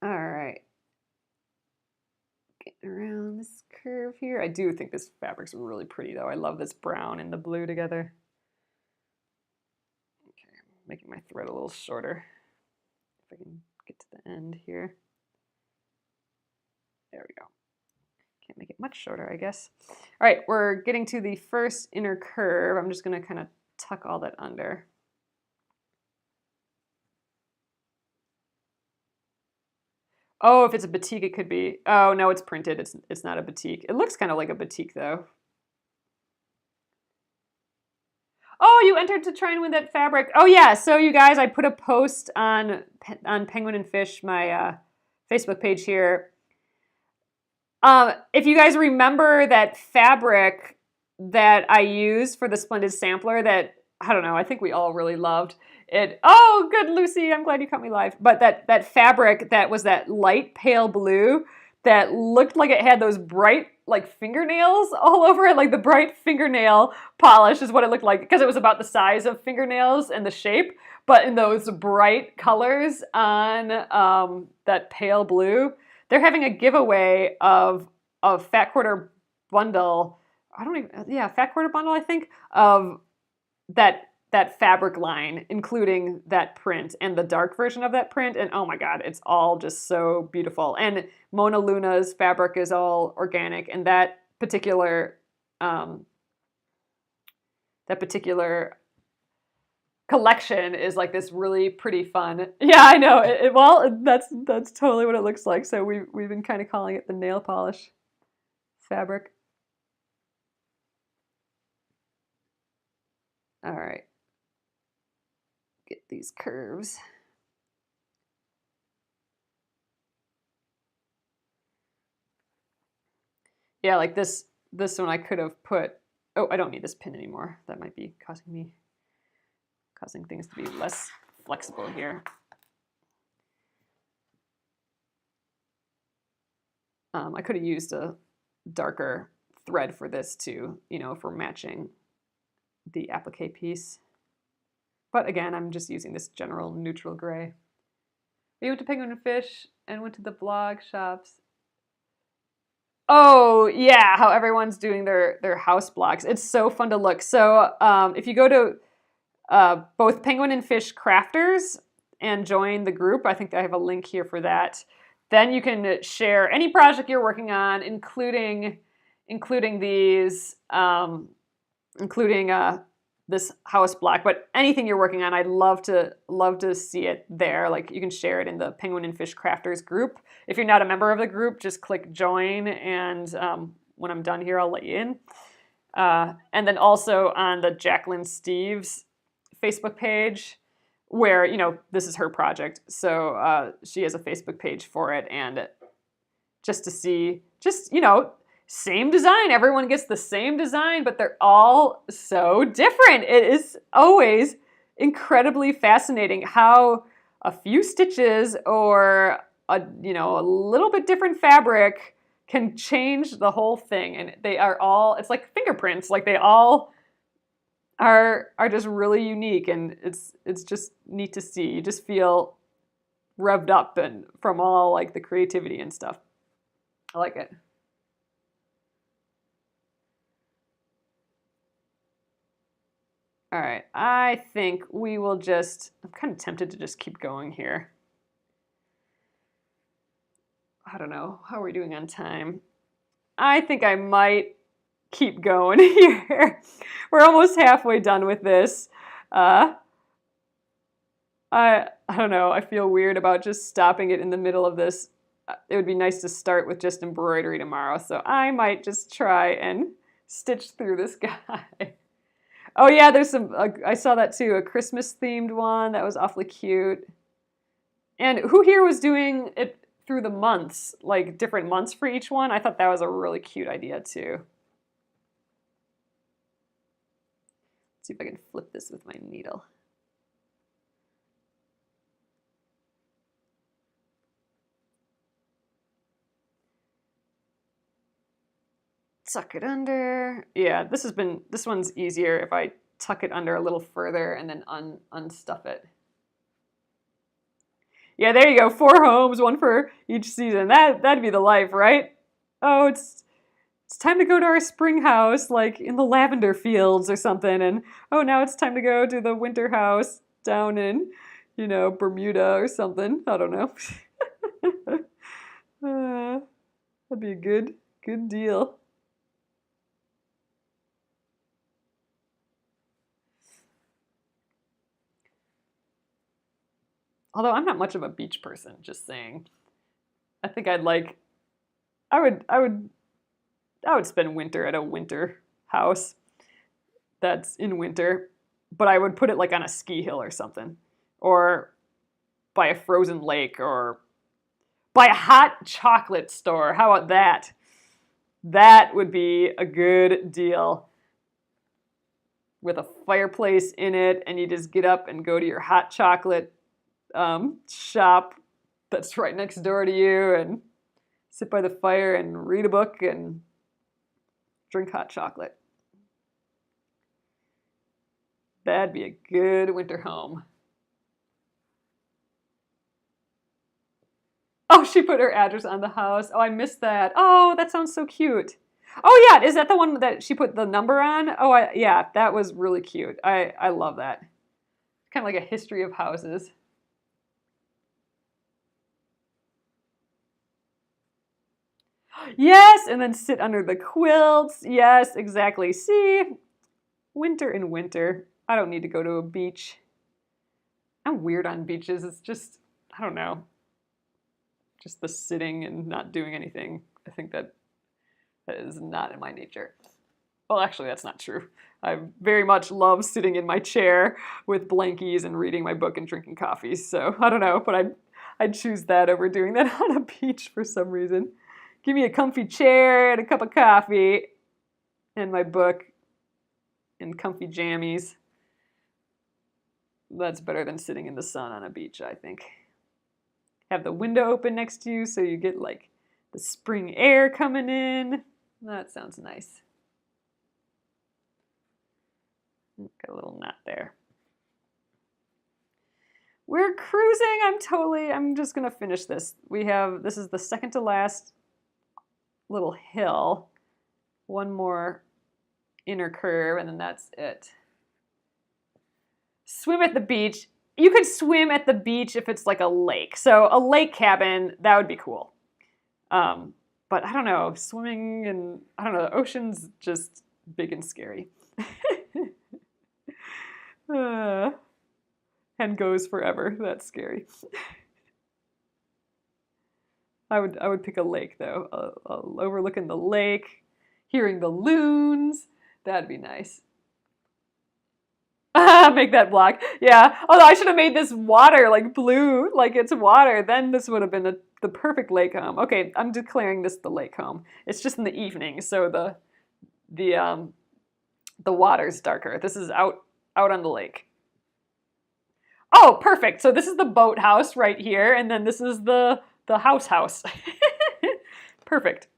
All right. Getting around this curve here. I do think this fabric's really pretty though. I love this brown and the blue together. Okay, I'm making my thread a little shorter. If I can get to the end here. There we go. Can't make it much shorter, I guess. All right, we're getting to the first inner curve. I'm just gonna kind of tuck all that under. Oh, if it's a batik, it could be. Oh, no, it's printed. It's not a batik. It looks kind of like a batik, though. Oh, you entered to try and win that fabric. Oh, yeah. So, you guys, I put a post on Penguin and Fish, my Facebook page here. If you guys remember that fabric that I used for the Splendid Sampler that, I don't know, I think we all really loved it. Oh, good, Lucy. I'm glad you caught me live. But that fabric that was that light pale blue that looked like it had those bright like fingernails all over it, like the bright fingernail polish is what it looked like because it was about the size of fingernails and the shape, but in those bright colors on that pale blue. They're having a giveaway of Fat Quarter Bundle. Fat Quarter Bundle, I think, of that fabric line, including that print and the dark version of that print. And oh my God, it's all just so beautiful. And Mona Luna's fabric is all organic, and that particular collection is like this really pretty fun. Yeah, I know. Well, that's totally what it looks like. So we've been kind of calling it the nail polish fabric. All right. Get these curves. Yeah, like this one I could have put, oh, I don't need this pin anymore. That might be causing things to be less flexible here. I could have used a darker thread for this too, you know, for matching the applique piece. But again, I'm just using this general neutral gray. We went to Penguin and Fish and went to the blog shops. Oh, yeah, how everyone's doing their house blogs. It's so fun to look. So if you go to both Penguin and Fish Crafters and join the group, I think I have a link here for that, then you can share any project you're working on, including these, including this house block, but anything you're working on, I'd love to see it there. Like you can share it in the Penguin and Fish Crafters group. If you're not a member of the group, just click join, and when I'm done here, I'll let you in. And then also on the Jacquelynne Steves Facebook page, where, you know, this is her project. So she has a Facebook page for it, and just to see, just, you know, same design. Everyone gets the same design, but they're all so different. It is always incredibly fascinating how a few stitches or a little bit different fabric can change the whole thing. And they are all, it's like fingerprints. Like they all are just really unique, and it's just neat to see. You just feel revved up and from all like the creativity and stuff. I like it. All right, I think we will just, I'm kind of tempted to just keep going here. I don't know, how are we doing on time? I think I might keep going here. We're almost halfway done with this. I don't know, I feel weird about just stopping it in the middle of this. It would be nice to start with just embroidery tomorrow, so I might just try and stitch through this guy. Oh yeah, there's some, I saw that too, a Christmas themed one. That was awfully cute. And who here was doing it through the months, like different months for each one? I thought that was a really cute idea too. Let's see if I can flip this with my needle. Tuck it under. Yeah, this one's easier if I tuck it under a little further and then unstuff it. Yeah, there you go. 4 homes, 1 for each season. That'd be the life, right? Oh, it's time to go to our spring house, like in the lavender fields or something, and oh, now it's time to go to the winter house down in, you know, Bermuda or something. I don't know. That'd be a good deal. Although I'm not much of a beach person, just saying. I think I would spend winter at a winter house that's in winter, but I would put it like on a ski hill or something, or by a frozen lake, or by a hot chocolate store. How about that? That would be a good deal. With a fireplace in it, and you just get up and go to your hot chocolate shop that's right next door to you and sit by the fire and read a book and drink hot chocolate. That'd be a good winter home. Oh, she put her address on the house. Oh, I missed that. Oh, that sounds so cute. Oh yeah, is that the one that she put the number on? Oh, yeah, that was really cute. I love that. Kind of like a history of houses. Yes, and then sit under the quilts. Yes, exactly. See, winter in winter. I don't need to go to a beach. I'm weird on beaches. It's just, I don't know, just the sitting and not doing anything. I think that is not in my nature. Well, actually, that's not true. I very much love sitting in my chair with blankies and reading my book and drinking coffee. So I don't know, but I'd choose that over doing that on a beach for some reason. Give me a comfy chair and a cup of coffee and my book and comfy jammies. That's better than sitting in the sun on a beach, I think. Have the window open next to you so you get like the spring air coming in. That sounds nice. Got a little knot there. We're cruising. I'm just gonna finish this. This is the second to last little hill. One more inner curve and then that's it. Swim at the beach. You could swim at the beach if it's like a lake. So a lake cabin, that would be cool. But I don't know, swimming and, I don't know, the ocean's just big and scary. And goes forever. That's scary. I would pick a lake though. Overlooking the lake, hearing the loons. That'd be nice. Make that black. Yeah. Although I should have made this water like blue, like it's water. Then this would have been the perfect lake home. Okay, I'm declaring this the lake home. It's just in the evening, so the water's darker. This is out on the lake. Oh, perfect. So this is the boathouse right here, and then this is the house. Perfect.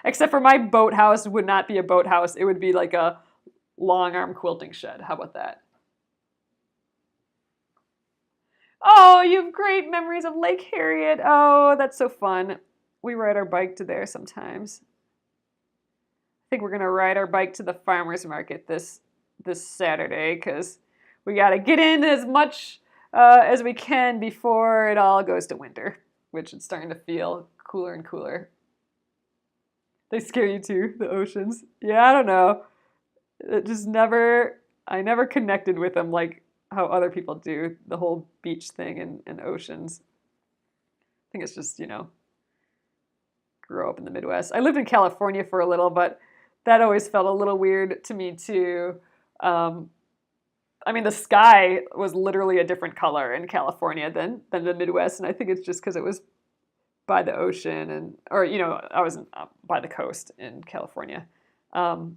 Except for my boathouse would not be a boathouse. It would be like a long arm quilting shed. How about that? Oh, you have great memories of Lake Harriet. Oh, that's so fun. We ride our bike to there sometimes. I think we're gonna ride our bike to the farmer's market this Saturday because we gotta get in as much as we can before it all goes to winter, which is starting to feel cooler and cooler. They scare you too, the oceans. Yeah, I don't know. I never connected with them like how other people do, the whole beach thing and oceans. I think it's just, grew up in the Midwest. I lived in California for a little, but that always felt a little weird to me too. I mean, the sky was literally a different color in California than the Midwest, and I think it's just because it was by the ocean I was by the coast in California, and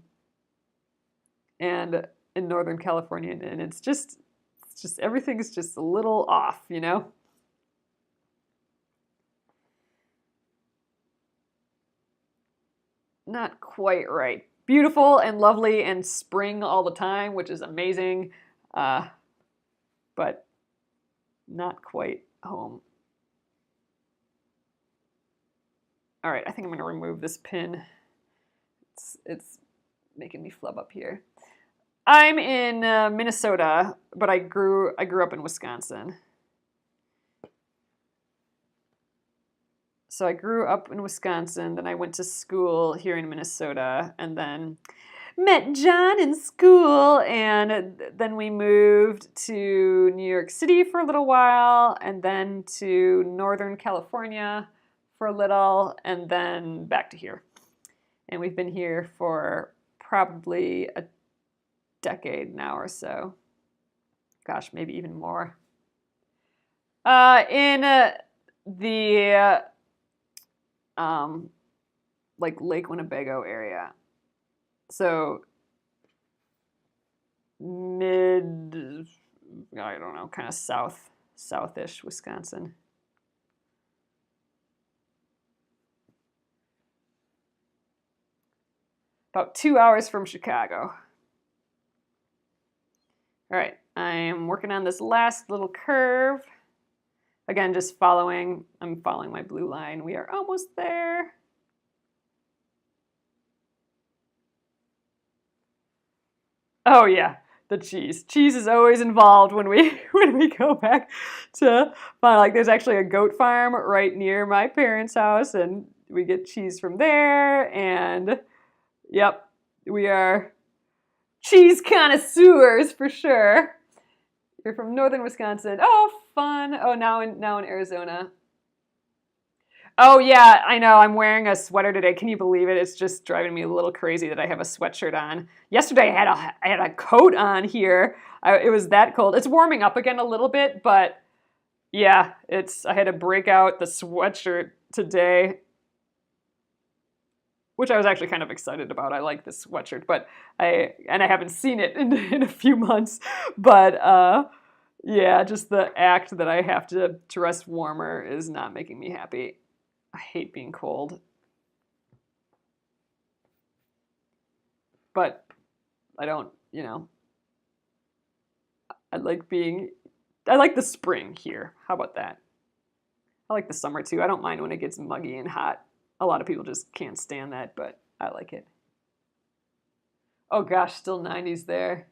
in Northern California, and it's just everything is just a little off, Not quite right. Beautiful and lovely and spring all the time, which is amazing, but not quite home. All right, I think I'm going to remove this pin. It's making me flub up here. I'm in Minnesota, but I grew up in Wisconsin. So I grew up in Wisconsin, then I went to school here in Minnesota, and then met John in school, and then we moved to New York City for a little while, and then to Northern California for a little, and then back to here. And we've been here for probably a decade now or so. Gosh, maybe even more. In the like Lake Winnebago area. So I don't know, kind of southish Wisconsin. About 2 hours from Chicago. All right, I am working on this last little curve. Again, I'm following my blue line. We are almost there. Oh yeah, the cheese. Cheese is always involved when we go back to find, like, there's actually a goat farm right near my parents' house, and we get cheese from there, and yep, we are cheese connoisseurs for sure. You're from northern Wisconsin. Oh, fun. Oh, now in Arizona. Oh yeah, I know. I'm wearing a sweater today. Can you believe it? It's just driving me a little crazy that I have a sweatshirt on. Yesterday I had a coat on here. It was that cold. It's warming up again a little bit, but yeah, I had to break out the sweatshirt today, which I was actually kind of excited about. I like this sweatshirt, but I haven't seen it in a few months. But yeah, just the act that I have to dress warmer is not making me happy. I hate being cold. But I don't, I like the spring here. How about that? I like the summer too. I don't mind when it gets muggy and hot. A lot of people just can't stand that, but I like it. Oh gosh, still 90s there.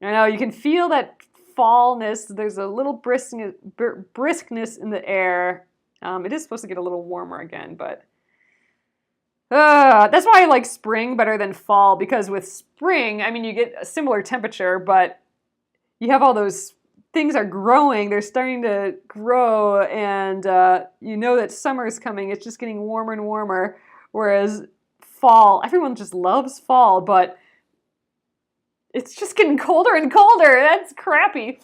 I know, you can feel that fallness. There's a little briskness in the air. It is supposed to get a little warmer again, but that's why I like spring better than fall, because with spring, I mean, you get a similar temperature, but you have all those things are growing. They're starting to grow, and you know that summer is coming. It's just getting warmer and warmer, whereas fall, everyone just loves fall, but it's just getting colder and colder. That's crappy.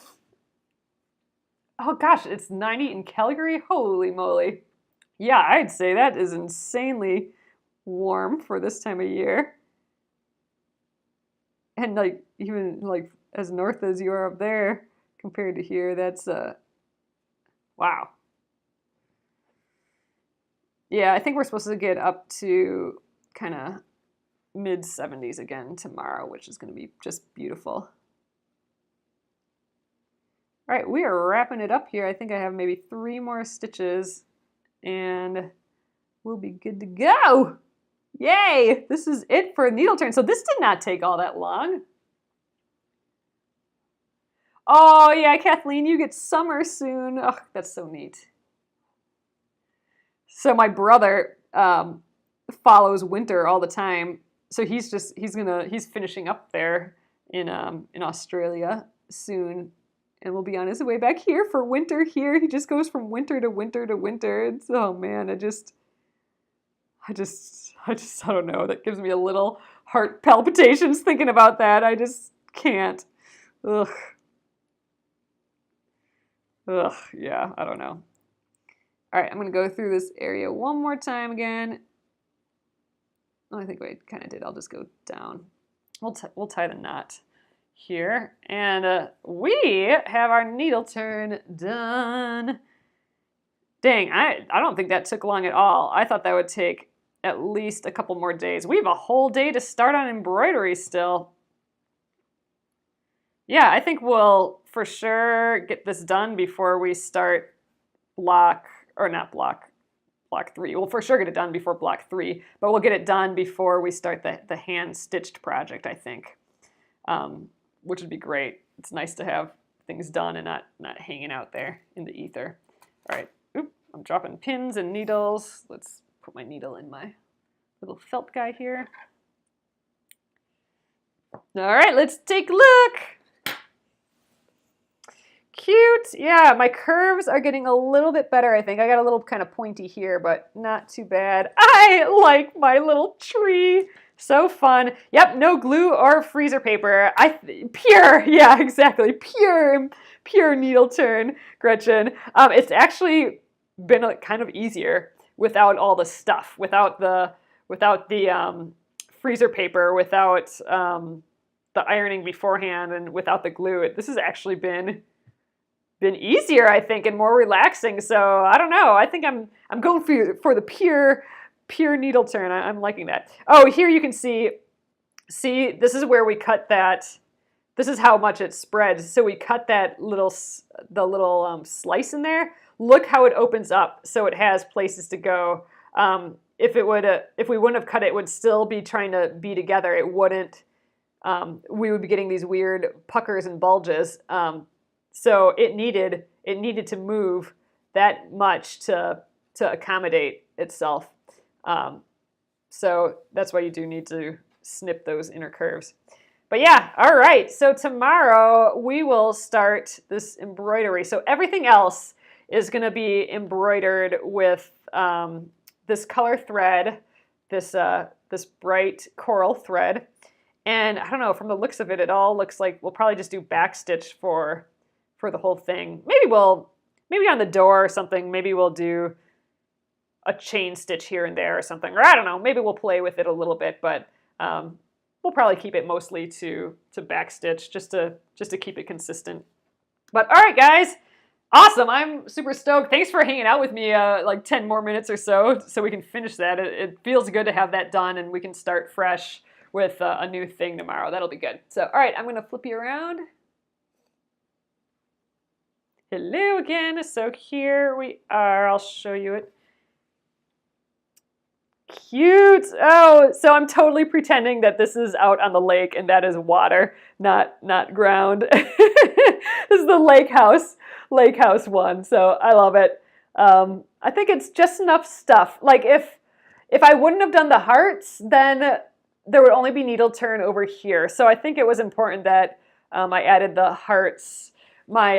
Oh gosh, it's 90 in Calgary? Holy moly. Yeah, I'd say that is insanely warm for this time of year. And like even like as north as you are up there compared to here, that's wow. Yeah, I think we're supposed to get up to kind of mid 70s again tomorrow, which is going to be just beautiful. All right, we are wrapping it up here. I think I have maybe 3 more stitches and we'll be good to go. Yay! This is it for needle turn. So this did not take all that long. Oh yeah, Kathleen, you get summer soon. Oh, that's so neat. So my brother follows winter all the time. So he's finishing up there in Australia soon, and will be on his way back here for winter here. He just goes from winter to winter to winter. It's, oh man, I don't know. That gives me a little heart palpitations thinking about that. I just can't. Ugh. Ugh, yeah, I don't know. All right, I'm going to go through this area one more time again. Oh, I think I kind of did. I'll just go down. We'll tie the knot here. And we have our needle turn done. Dang, I don't think that took long at all. I thought that would take at least a couple more days. We have a whole day to start on embroidery still. Yeah, I think we'll for sure get this done before we start block 3. We'll for sure get it done before block 3, but we'll get it done before we start the hand-stitched project, I think, which would be great. It's nice to have things done and not hanging out there in the ether. All right, oop, I'm dropping pins and needles. Let's put my needle in my little felt guy here. All right, let's take a look. Cute. Yeah, my curves are getting a little bit better, I think. I got a little kind of pointy here, but not too bad. I like my little tree. So fun. Yep, no glue or freezer paper. Pure, yeah, exactly. Pure needle turn, Gretchen. It's actually been kind of easier without all the stuff, without the freezer paper, without the ironing beforehand, and without the glue. This has actually been easier, I think, and more relaxing. So I don't know. I think I'm going for the pure needle turn. I'm liking that. Oh, here you can see this is where we cut that. This is how much it spreads. So we cut that little slice in there. Look how it opens up. So it has places to go. If we wouldn't have cut it, it would still be trying to be together. It wouldn't. We would be getting these weird puckers and bulges. So it needed to move that much to accommodate itself. So that's why you do need to snip those inner curves. But yeah, all right. So tomorrow we will start this embroidery. So everything else is going to be embroidered with this color thread, this bright coral thread. And I don't know, from the looks of it, it all looks like we'll probably just do backstitch for the whole thing. Maybe on the door or something, maybe we'll do a chain stitch here and there or something. Or I don't know, maybe we'll play with it a little bit, but we'll probably keep it mostly to backstitch just to keep it consistent. But all right, guys. Awesome. I'm super stoked. Thanks for hanging out with me like 10 more minutes or so we can finish that. It feels good to have that done and we can start fresh with a new thing tomorrow. That'll be good. So, all right, I'm going to flip you around. Hello again. So here we are. I'll show you it. Cute. Oh, so I'm totally pretending that this is out on the lake and that is water, not ground. This is the lake house one. So I love it. I think it's just enough stuff. Like if I wouldn't have done the hearts, then there would only be needle turn over here. So I think it was important that I added the hearts, my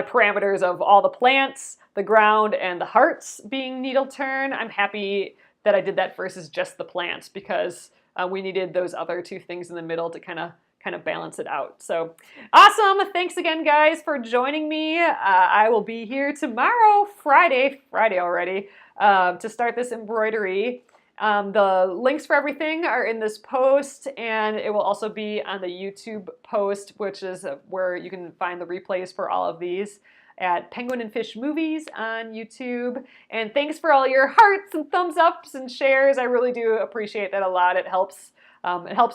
parameters of all the plants, the ground, and the hearts being needle turn. I'm happy that I did that versus just the plants because we needed those other two things in the middle to kind of balance it out. So awesome. Thanks again, guys, for joining me. I will be here tomorrow, Friday already, to start this embroidery. The links for everything are in this post, and it will also be on the YouTube post, which is where you can find the replays for all of these at Penguin and Fish Movies on YouTube. And thanks for all your hearts and thumbs ups and shares. I really do appreciate that a lot. It helps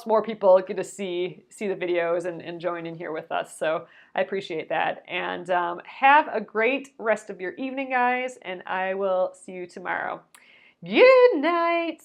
more people get to see the videos and join in here with us. So I appreciate that. And have a great rest of your evening, guys, and I will see you tomorrow. Good night.